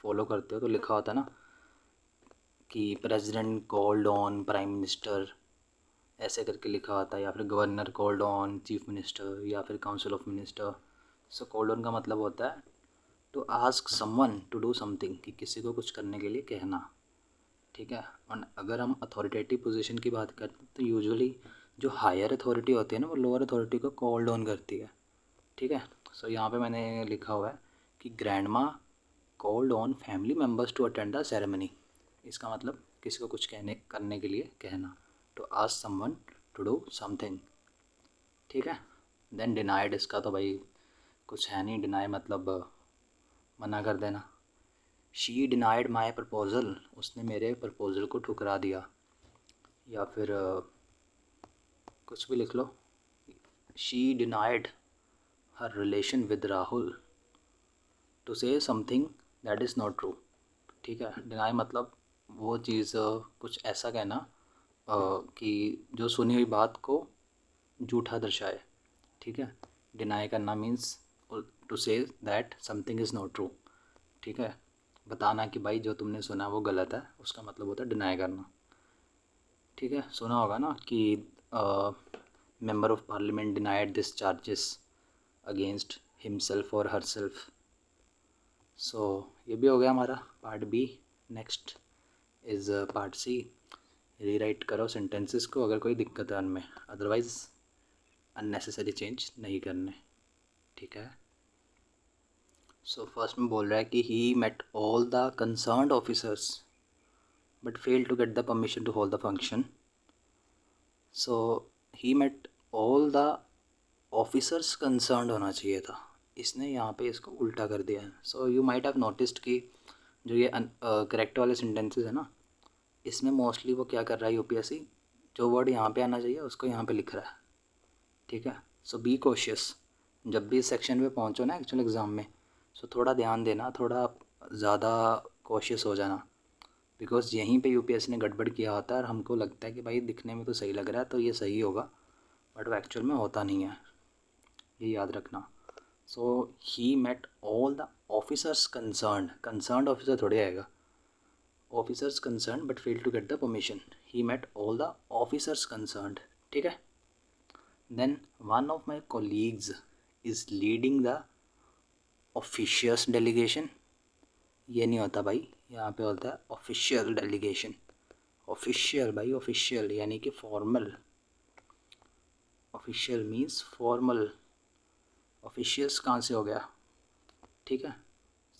फॉलो करते हो तो लिखा होता है ना कि president called on prime minister, ऐसे करके लिखा होता है, या फिर governor called on chief minister, या फिर council of minister. So called on का मतलब होता है to ask someone to do something, कि किसी को कुछ करने के लिए कहना। ठीक है, और अगर हम अथॉरिटेटिव पोजीशन की बात करते हैं तो यूजुअली जो हायर अथॉरिटी होती है ना वो लोअर अथॉरिटी को कॉल्ड ऑन करती है। ठीक है, सो यहाँ पे मैंने लिखा हुआ है कि ग्रैंड माँ called on family members to attend the ceremony. इसका मतलब किसी को कुछ कहने करने के लिए कहना, to ask someone to do something. ठीक है, देन डिनाइड, इसका तो भाई कुछ है नहीं, डिनाई मतलब मना कर देना। शी डिनाइड माई प्रपोज़ल, उसने मेरे प्रपोज़ल को ठुकरा दिया, या फिर कुछ भी लिख लो। She denied her relation with Rahul to say something that is not true. ठीक है, डिनाई मतलब वो चीज़ कुछ ऐसा कहना कि जो सुनी हुई बात को झूठा दर्शाए। ठीक है, डिनाई करना means to say that something is not true. ठीक है, बताना कि भाई जो तुमने सुना वो गलत है, उसका मतलब होता है डिनाई करना। ठीक है, सुना होगा ना कि member of parliament denied this charges against himself और हरसेल्फ। सो ये भी हो गया हमारा part B. Next is part C. Rewrite करो सेंटेंसेस को अगर कोई दिक्कत है उनमें, अदरवाइज़ अननेसेसरी चेंज नहीं करने। ठीक है, सो फर्स्ट में बोल रहा है कि he met all the concerned officers but fail to get the permission to hold the function. So he met all the officers concerned होना चाहिए था, इसने यहाँ पे इसको उल्टा कर दिया है. So you might have noticed कि जो ये करेक्ट वाले सेंटेंसेस है ना, इसमें मोस्टली वो क्या कर रहा है यूपीएससी, जो वर्ड यहाँ पे आना चाहिए उसको यहाँ पे लिख रहा है. ठीक है. सो बी कॉशियस. जब भी इस सेक्शन पे पहुँचो ना एक्चुअल एग्ज़ाम में, सो थोड़ा ध्यान देना, थोड़ा ज़्यादा कॉशियस हो जाना, बिकॉज यहीं पे यूपीएससी ने गड़बड़ किया होता है और हमको लगता है कि भाई दिखने में तो सही लग रहा है तो ये सही होगा, बट वो एक्चुअल में होता नहीं है, ये याद रखना. So he met all the officers concerned officer थोड़े आएगा, officers concern but fail to get the permission. He met all the officers concerned. ठीक है. Then one of my colleagues is leading the officious delegation. ये नहीं होता भाई, यहाँ पे होता है ऑफिशियल डेलीगेशन. ऑफिशियल भाई, ऑफिशियल यानी कि formal. Official means formal. Officious कहाँ से हो गया. ठीक है.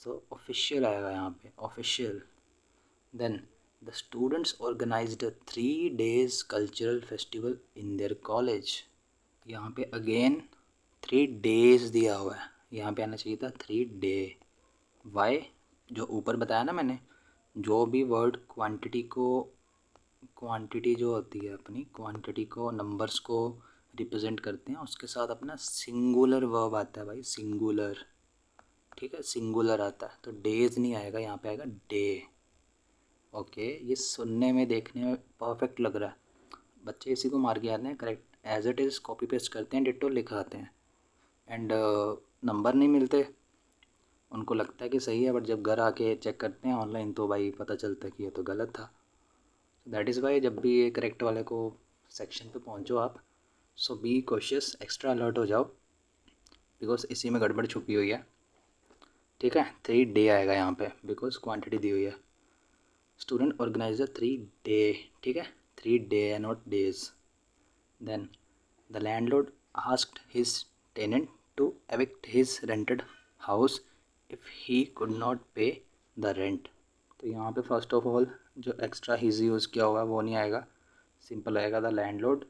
सो ऑफिशियल आएगा यहाँ पे, official. Then the students organized 3 days cultural festival in their college. यहाँ पे अगेन 3 days दिया हुआ है, यहाँ पे आना चाहिए था 3 day. वाई, जो ऊपर बताया ना मैंने, जो भी वर्ड क्वांटिटी जो होती है अपनी, क्वांटिटी को, नंबर्स को रिप्रेजेंट करते हैं, उसके साथ अपना सिंगुलर वर्ब आता है भाई, सिंगुलर. ठीक है, सिंगुलर आता है, तो डेज नहीं आएगा, यहाँ पे आएगा डे. ओके. ये सुनने में देखने में परफेक्ट लग रहा है, बच्चे इसी को मार के आते हैं, correct as it is copy paste करते हैं, डिट्टो लिखाते हैं, एंड नंबर नहीं मिलते. उनको लगता है कि सही है, बट जब घर आके चेक करते हैं ऑनलाइन तो भाई पता चलता है कि ये तो गलत था. दैट इज़ वाई जब भी ये करेक्ट वाले को सेक्शन पे पहुंचो आप, सो बी कॉशियस, एक्स्ट्रा अलर्ट हो जाओ, बिकॉज इसी में गड़बड़ छुपी हुई है. ठीक है. 3 day आएगा यहाँ पे, बिकॉज क्वांटिटी दी हुई है. Student organizer 3 day. ठीक है. 3 day है, not days. Then the landlord asked his tenant to evict his rented house if he could not pay the rent. तो यहाँ पे फर्स्ट ऑफ ऑल जो एक्स्ट्रा हिज यूज़ किया होगा वो नहीं आएगा, सिंपल आएगा the landlord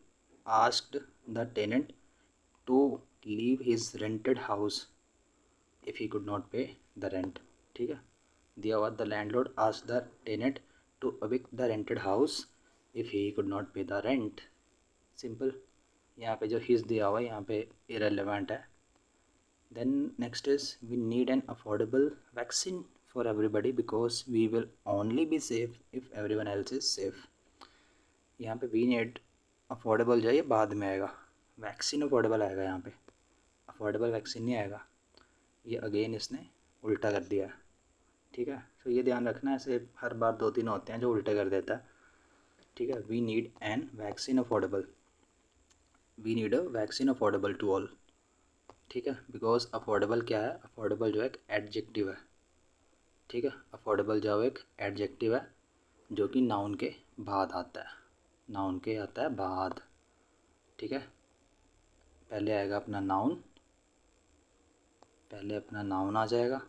asked the tenant to leave his rented house if he could not pay the rent. ठीक है. दिया हुआ the landlord asked the tenant to evict the rented house if he could not pay the rent. Simple. यहाँ पे जो his दिया हुआ है यहाँ पे इरेलीवेंट है. Then next is we need an affordable vaccine for everybody because we will only be safe if everyone else is safe. यहाँ पे वी नीड अफोर्डेबल जो है ये बाद में आएगा, वैक्सीन अफोर्डेबल आएगा, यहाँ पे अफोर्डेबल वैक्सीन नहीं आएगा. ये अगेन इसने उल्टा कर दिया है. ठीक है. तो ये ध्यान रखना, ऐसे हर बार 2-3 होते हैं जो उल्टे कर देता है. ठीक है. We need an vaccine affordable, we need a vaccine affordable to all. ठीक है. बिकॉज अफोर्डेबल क्या है, अफोर्डेबल जो है एक एडजेक्टिव है. ठीक है. अफोर्डेबल जो है एक एडजेक्टिव है जो कि नाउन के बाद आता है, नाउन के आता है बाद. ठीक है. पहले आएगा अपना नाउन, पहले अपना नाउन आ जाएगा,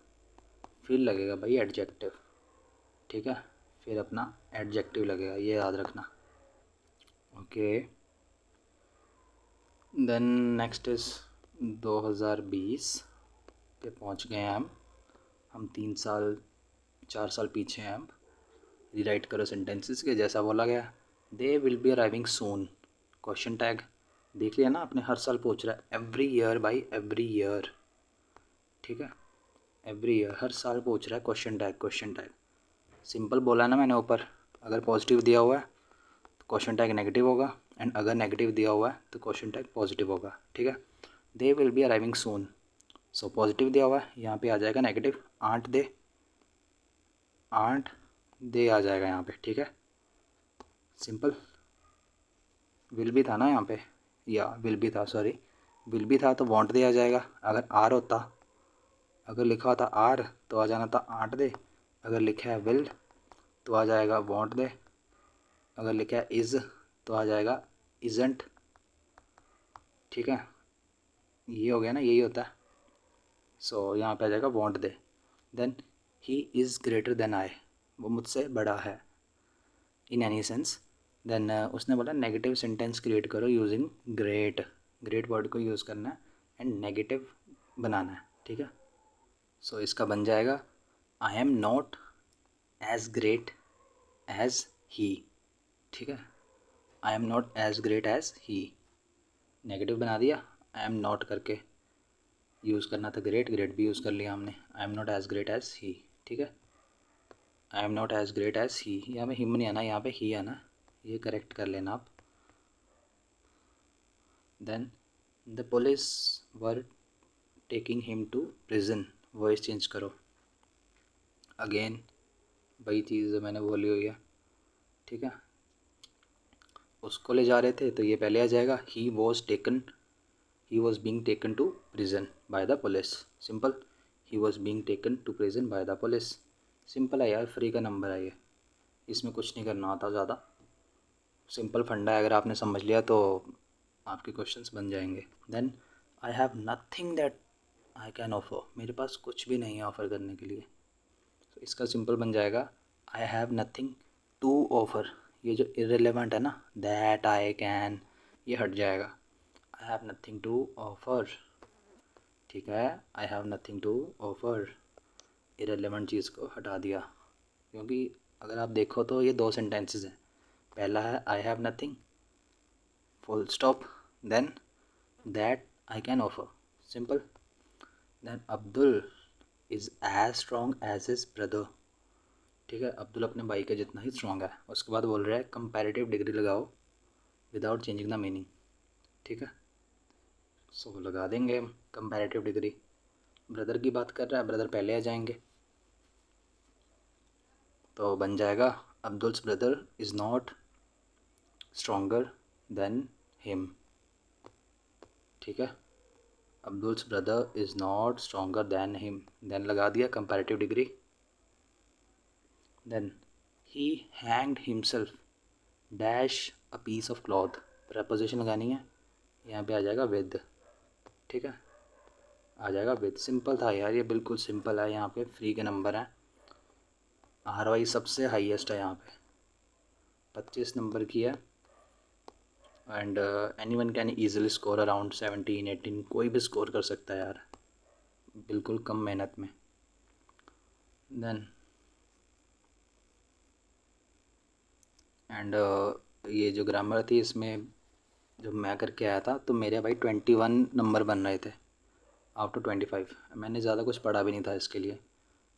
फिर लगेगा भाई एडजेक्टिव. ठीक है. फिर अपना एडजेक्टिव लगेगा, ये याद रखना. ओके. देन नेक्स्ट इज़ 2020 पे पहुंच गए हैं हम 3-4 साल पीछे हैं हम. रीराइट करो सेंटेंसेस के जैसा बोला गया. They will be arriving soon. Question tag देख लिया ना आपने, हर साल पूछ रहा है, एवरी ईयर भाई, एवरी ईयर. ठीक है. एवरी ईयर, हर साल पूछ रहा है question tag, question tag. Simple बोला ना मैंने ऊपर, अगर पॉजिटिव दिया हुआ है तो क्वेश्चन टैग नेगेटिव होगा, एंड अगर नेगेटिव दिया हुआ है तो क्वेश्चन टैग पॉजिटिव होगा. ठीक है. They will be arriving soon. So positive दिया हुआ है, यहाँ पे आ जाएगा नेगेटिव, आंट दे, आंट दे आ जाएगा यहाँ पे. ठीक है. सिंपल. विल भी था ना यहाँ पे, या विल भी था, सॉरी, विल भी था तो वॉन्ट दे आ जाएगा. अगर आर होता, अगर लिखा होता आर तो आ जाना था आंट दे. अगर लिखा है विल तो आ जाएगा वॉन्ट दे. अगर लिखा है इज़ तो आ जाएगा इज़ंट. ठीक है. ये हो गया ना, यही होता है. सो यहाँ पे आ जाएगा won't they. Then he is greater than I, वो मुझसे बड़ा है इन एनी सेंस। देन उसने बोला नेगेटिव सेंटेंस क्रिएट करो यूजिंग ग्रेट, ग्रेट वर्ड को यूज़ करना है एंड नेगेटिव बनाना है, ठीक है। सो इसका बन जाएगा I am not as great as he, ठीक है। I am not as great as he, negative बना दिया, आई एम नॉट करके यूज़ करना था ग्रेट, ग्रेट भी यूज़ कर लिया हमने। I am not as great as he, ठीक है। I am not as great as he, यहाँ पे हिम नहीं आना, यहाँ पे ही आना, ये करेक्ट कर लेना आप। Then the police were taking him to prison, voice change करो, अगेन वही चीज़ मैंने बोली हुई है, ठीक है। उसको ले जा रहे थे तो ये पहले आ जाएगा he was taken, he was being taken to prison by the police, simple. He was being taken to prison by the police, simple है यार, फ्री का नंबर है ये, इसमें कुछ नहीं करना होता ज़्यादा, सिंपल फंडा है, अगर आपने समझ लिया तो आपके क्वेश्चंस बन जाएंगे। Then I have nothing that I can offer, मेरे पास कुछ भी नहीं है ऑफ़र करने के लिए, तो इसका सिंपल बन जाएगा I have nothing to offer, ये जो इररिलेवेंट है ना दैट आई कैन, ये हट जाएगा, I have nothing to offer, ठीक है। I have nothing to offer, irrelevant चीज़ को हटा दिया, क्योंकि अगर आप देखो तो ये दो सेंटेंसेस हैं, पहला है I have nothing full stop, then that I can offer, simple. Then Abdul is as strong as his brother, ठीक है, अब्दुल अपने भाई के जितना ही स्ट्रॉन्ग है। उसके बाद बोल रहा है कंपैरेटिव डिग्री लगाओ विदाउट चेंजिंग द मीनिंग, ठीक है। सो लगा देंगे हम कंपैरेटिव डिग्री, ब्रदर की बात कर रहा है, ब्रदर पहले आ जाएंगे, तो बन जाएगा Abdul's brother is not stronger then him, ठीक है। Abdul's brother is not stronger than him, then लगा दिया comparative degree. Then he hanged himself dash a piece of cloth, preposition लगानी है, यहाँ पे आ जाएगा विद, ठीक है, आ जाएगा विद, सिंपल था यार, ये बिल्कुल सिंपल है, यहाँ पे फ्री के नंबर हैं, आर वाई सबसे हाईएस्ट है यहाँ पे, 25 नंबर की है। And any one can easily score around 17-18, कोई भी स्कोर कर सकता है यार, बिल्कुल कम मेहनत में। देन एंड ये जो ग्रामर थी इसमें जब मैं करके आया था तो मेरे भाई 21 नंबर बन रहे थे आउट ऑफ 25, मैंने ज़्यादा कुछ पढ़ा भी नहीं था इसके लिए,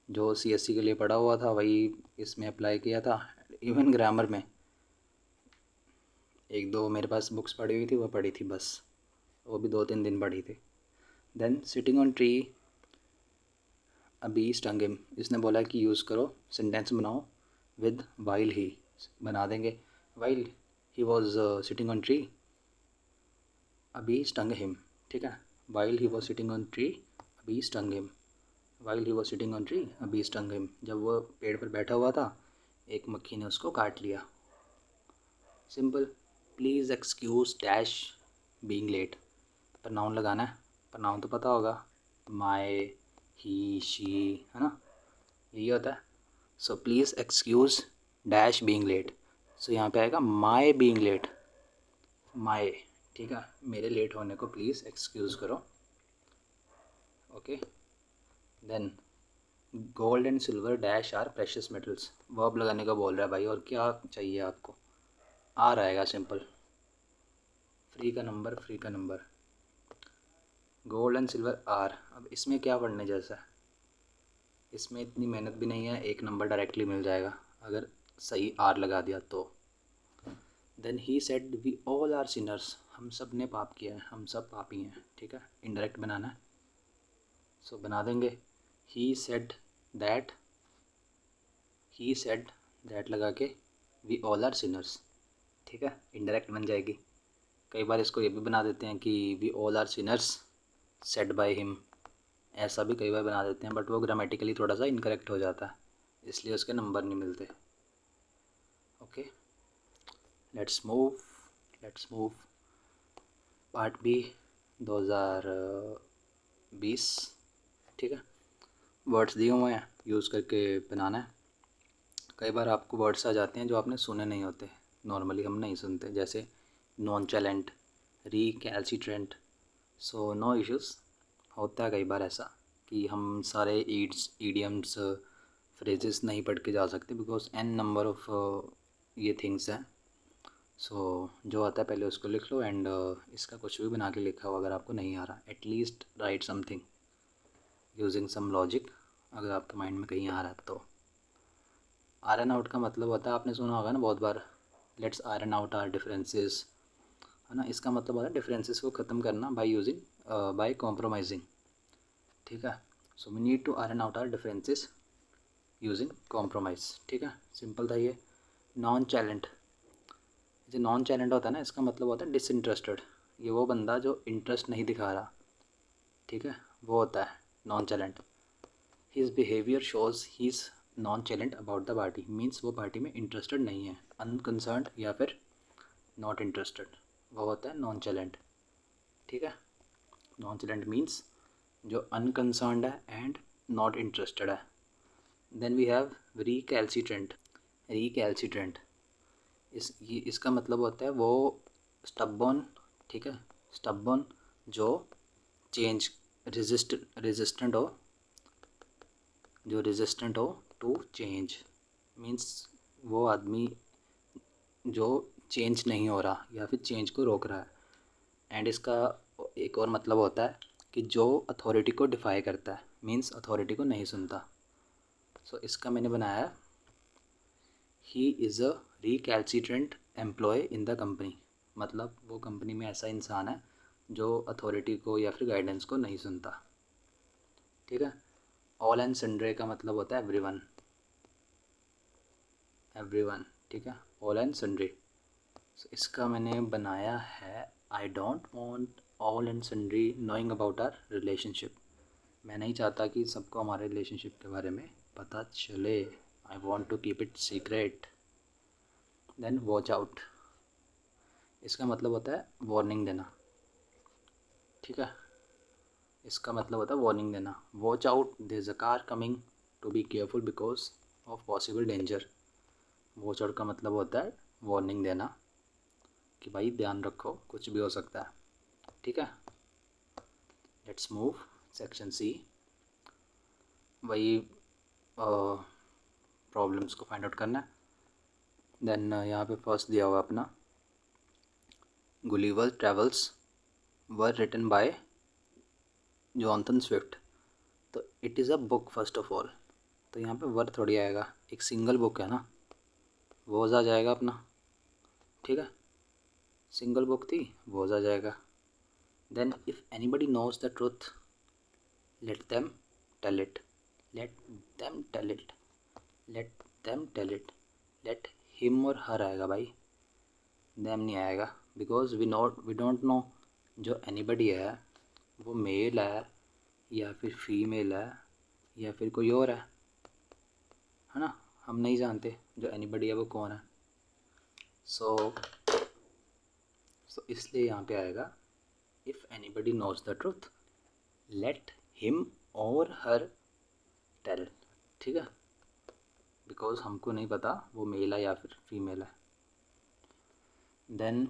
जो सीएससी के लिए पढ़ा हुआ था वही इसमें अप्लाई किया था। इवन ग्रामर में एक दो मेरे पास बुक्स पढ़ी हुई थी, वो पढ़ी थी बस, वो भी 2-3 दिन पढ़ी थी। Than sitting on tree a bee stung him, इसने बोला कि यूज़ करो, सेंटेंस बनाओ विद वाइल ही, बना देंगे while he was sitting on tree a bee stung him, ठीक है। While he was sitting on tree a bee stung him, while he was sitting on tree a bee stung him, जब वो पेड़ पर बैठा हुआ था एक मक्खी ने उसको काट लिया, simple. Please excuse dash being late, pronoun लगाना है, प्रनाउन तो पता होगा, माय ही शी, है ना, यही होता है। So please excuse dash being late, so यहाँ पे आएगा माय बीइंग लेट, माय, ठीक है, मेरे लेट होने को प्लीज़ एक्सक्यूज़ करो, okay. Then gold and silver dash are precious metals, verb लगाने का बोल रहा है भाई, और क्या चाहिए आपको, आ रहेगा सिंपल, फ्री का नंबर, फ्री का number. Gold and silver are, अब इसमें क्या पढ़ने जैसा है, इसमें इतनी मेहनत भी नहीं है, एक नंबर डायरेक्टली मिल जाएगा अगर सही आर लगा दिया तो। Then he said we all are sinners, हम सब ने पाप किया है, हम सब पापी हैं, ठीक है, इनडायरेक्ट बनाना है, सो बना देंगे he said that, he said that लगा के वी ऑल आर सिनर्स, ठीक है, इनडायरेक्ट बन जाएगी। कई बार इसको ये भी बना देते हैं कि we all are sinners said by him, ऐसा भी कई बार बना देते हैं, बट वो ग्रामेटिकली थोड़ा सा इनकरेक्ट हो जाता है, इसलिए उसके नंबर नहीं मिलते, okay. Let's move, let's move part B 2020, ठीक है। वर्ड्स दिए हुए हैं, यूज़ करके बनाना है। कई बार आपको वर्ड्स आ जाते हैं जो आपने सुने नहीं होते, नॉर्मली हम नहीं सुनते, जैसे nonchalant, recalcitrant. So no issues, होता है कई बार ऐसा कि हम सारे ईडियम्स फ्रेजेस नहीं पढ़ के जा सकते, बिकॉज एन नंबर ऑफ ये थिंग्स हैं। सो जो आता है पहले उसको लिख लो, एंड इसका कुछ भी बना के लिखा हो अगर आपको नहीं आ रहा, at least write something using some logic, अगर आपके माइंड में कहीं आ रहा है तो। आयरन आउट का मतलब होता है, आपने सुना होगा ना बहुत बार, let's iron out our differences, है ना। इसका मतलब होता है डिफरेंसेस को ख़त्म करना बाय यूजिंग बाय कॉम्प्रोमाइजिंग, ठीक है। So we need to iron out our differences using compromise, ठीक है, सिंपल था ये। नॉन चैलेंट, जो नॉन चैलेंट होता है ना, इसका मतलब होता है डिसइंटरेस्टेड। ये वो बंदा जो इंटरेस्ट नहीं दिखा रहा, ठीक है, वो होता है nonchalant. His behaviour shows he is nonchalant about the party, means वो पार्टी में इंटरेस्टेड नहीं है, अनकंसर्न्ड या फिर नॉट इंटरेस्टेड, वो होता है नॉन चैलेंट, ठीक है। नॉन चैलेंट मीन्स जो अनकंसर्न्ड है एंड नॉट इंटरेस्टेड है। Then we have recalcitrant. Recalcitrant इसका मतलब होता है वो स्टबबॉर्न, ठीक है, स्टबबॉर्न जो चेंज रेजिस्टेंट हो, जो रेजिस्टेंट हो टू चेंज, मीन्स वो आदमी जो चेंज नहीं हो रहा या फिर चेंज को रोक रहा है। एंड इसका एक और मतलब होता है कि जो अथॉरिटी को डिफाई करता है, मीन्स अथॉरिटी को नहीं सुनता। सो इसका मैंने बनाया, he is a recalcitrant employee in the company, मतलब वो कंपनी में ऐसा इंसान है जो अथॉरिटी को या फिर गाइडेंस को नहीं सुनता, ठीक है। ऑल एंड सन्ड्रे का मतलब होता है एवरीवन, एवरीवन, ठीक है, ऑल एंड सन्ड्री। इसका मैंने बनाया है, I don't want all and sundry knowing about our relationship. मैं नहीं चाहता कि सबको हमारे रिलेशनशिप के बारे में पता चले, I want to keep it secret. Then watch out, इसका मतलब होता है वार्निंग देना, ठीक है, इसका मतलब होता है वार्निंग देना। Watch out, there is a car coming, to be careful because of possible danger. Watch out का मतलब होता है वार्निंग देना कि भाई ध्यान रखो, कुछ भी हो सकता है, ठीक है। लेट्स मूव सेक्शन सी, वही प्रॉब्लम्स को फाइंड आउट करना है। देन यहाँ पे फर्स्ट दिया हुआ अपना, Gulliver travels were written by Jonathan Swift. तो it is a book first of all, तो यहाँ पे वर थोड़ी आएगा, एक सिंगल बुक है ना, वोज आ जाएगा अपना, ठीक है, सिंगल बुक थी, वोज आ जाएगा। Then if anybody knows the truth let them tell it, let them tell it, let them tell it, let him और हर आएगा भाई, देम नहीं आएगा, बिकॉज वी डोंट नो जो एनीबडी है वो मेल है या फिर फीमेल है या फिर कोई और है ना, हम नहीं जानते जो एनीबडी है वो कौन है। सो इसलिए यहाँ पे आएगा, if anybody knows the truth let him और हर टेल, ठीक है, बिकॉज हमको नहीं पता वो मेल है या फिर फीमेल है। Then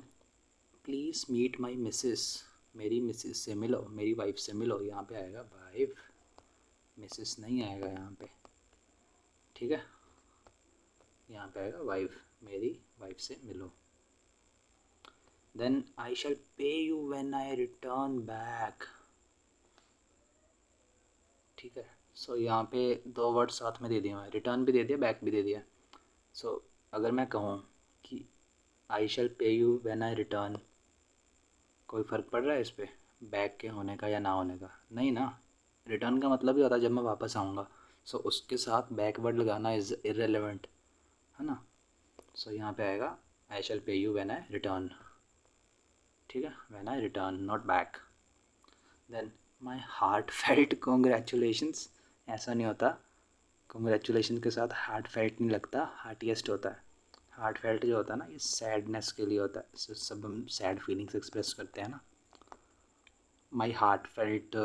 please meet my missus, मेरी मिसेस से मिलो, मेरी वाइफ से मिलो, यहाँ पे आएगा वाइफ, मिसेस नहीं आएगा यहाँ पे, ठीक है, यहाँ पे आएगा वाइफ, मेरी वाइफ से मिलो। देन आई शैल पे you when I return back, ठीक है। सो यहाँ पे दो वर्ड साथ में दे दिए हैं, रिटर्न भी दे दिया, बैक भी दे दिया। सो अगर मैं कहूँ कि आई शैल पे यू व्हेन आई रिटर्न, कोई फ़र्क पड़ रहा है इस पर, बैक के होने का या ना होने का? नहीं ना, रिटर्न का मतलब ही होता है जब मैं वापस आऊँगा। सो उसके साथ बैक वर्ड लगाना इज़ इररेलेवेंट, है ना। सो यहाँ पे आएगा आई शैल पे यू व्हेन आई रिटर्न, ठीक है, when I return not back. Then my heart felt congratulations, ऐसा नहीं होता, कॉन्ग्रेचुलेशन के साथ हार्ट फेल्ट नहीं लगता, हार्टिएस्ट होता है। हार्ट फेल्ट जो होता है ना, ये सैडनेस के लिए होता है, सब हम सैड फीलिंग्स एक्सप्रेस करते हैं ना। माई heart felt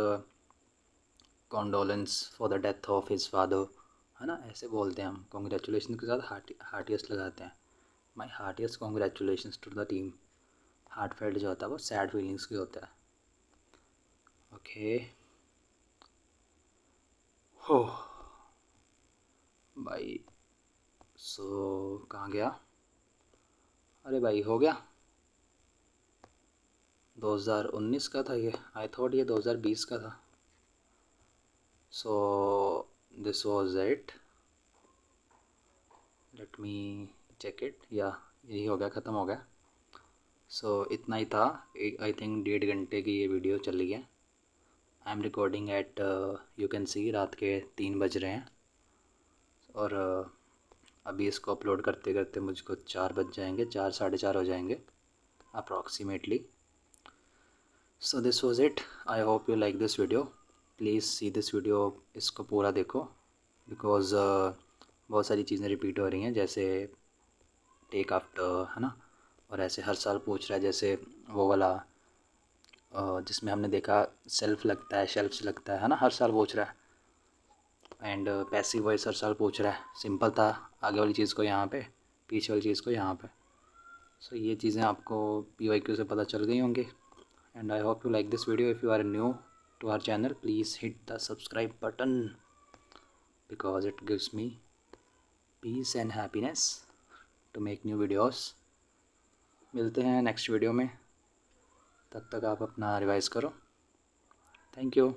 condolence for the death of his father, है ना, ऐसे बोलते हैं हम। कॉन्ग्रेचुलेशन के साथ हार्टिएस्ट लगाते हैं। My heartiest congratulation to the team. Heartfelt जो होता है वो सैड फीलिंग्स की होता है। ओके हो भाई, सो कहाँ गया? अरे भाई हो गया। 2019 का था ये, आई थॉट ये 2020 का था। So this was it, let me check it. या यही हो गया, ख़त्म हो गया। सो इतना ही था। आई थिंक 1.5 घंटे की ये वीडियो चली है। I M recording at, you can see रात के 3 बज रहे हैं। और अभी इसको अपलोड करते करते मुझको 4 बज जाएंगे, 4 साढ़े 4 हो जाएंगे approximately. So this was it. I hope you like this video. Please see this video, इसको पूरा देखो, बिकॉज़ बहुत सारी चीज़ें रिपीट हो रही हैं, जैसे टेक आफ्टर, है ना। और ऐसे हर साल पूछ रहा है, जैसे वो वाला जिसमें हमने देखा सेल्फ लगता है, शेल्फ्स लगता है ना, हर साल पूछ रहा है। एंड पैसिव वॉइस हर साल पूछ रहा है। सिंपल था, आगे वाली चीज़ को यहाँ पे, पीछे वाली चीज़ को यहाँ पे। सो ये चीज़ें आपको PYQ से पता चल गई होंगी। And I hope you like this video. If you are new to our channel, please hit the subscribe button because it gives me peace and happiness to make new videos. मिलते हैं next video में, तब तक आप अपना revise करो। Thank you.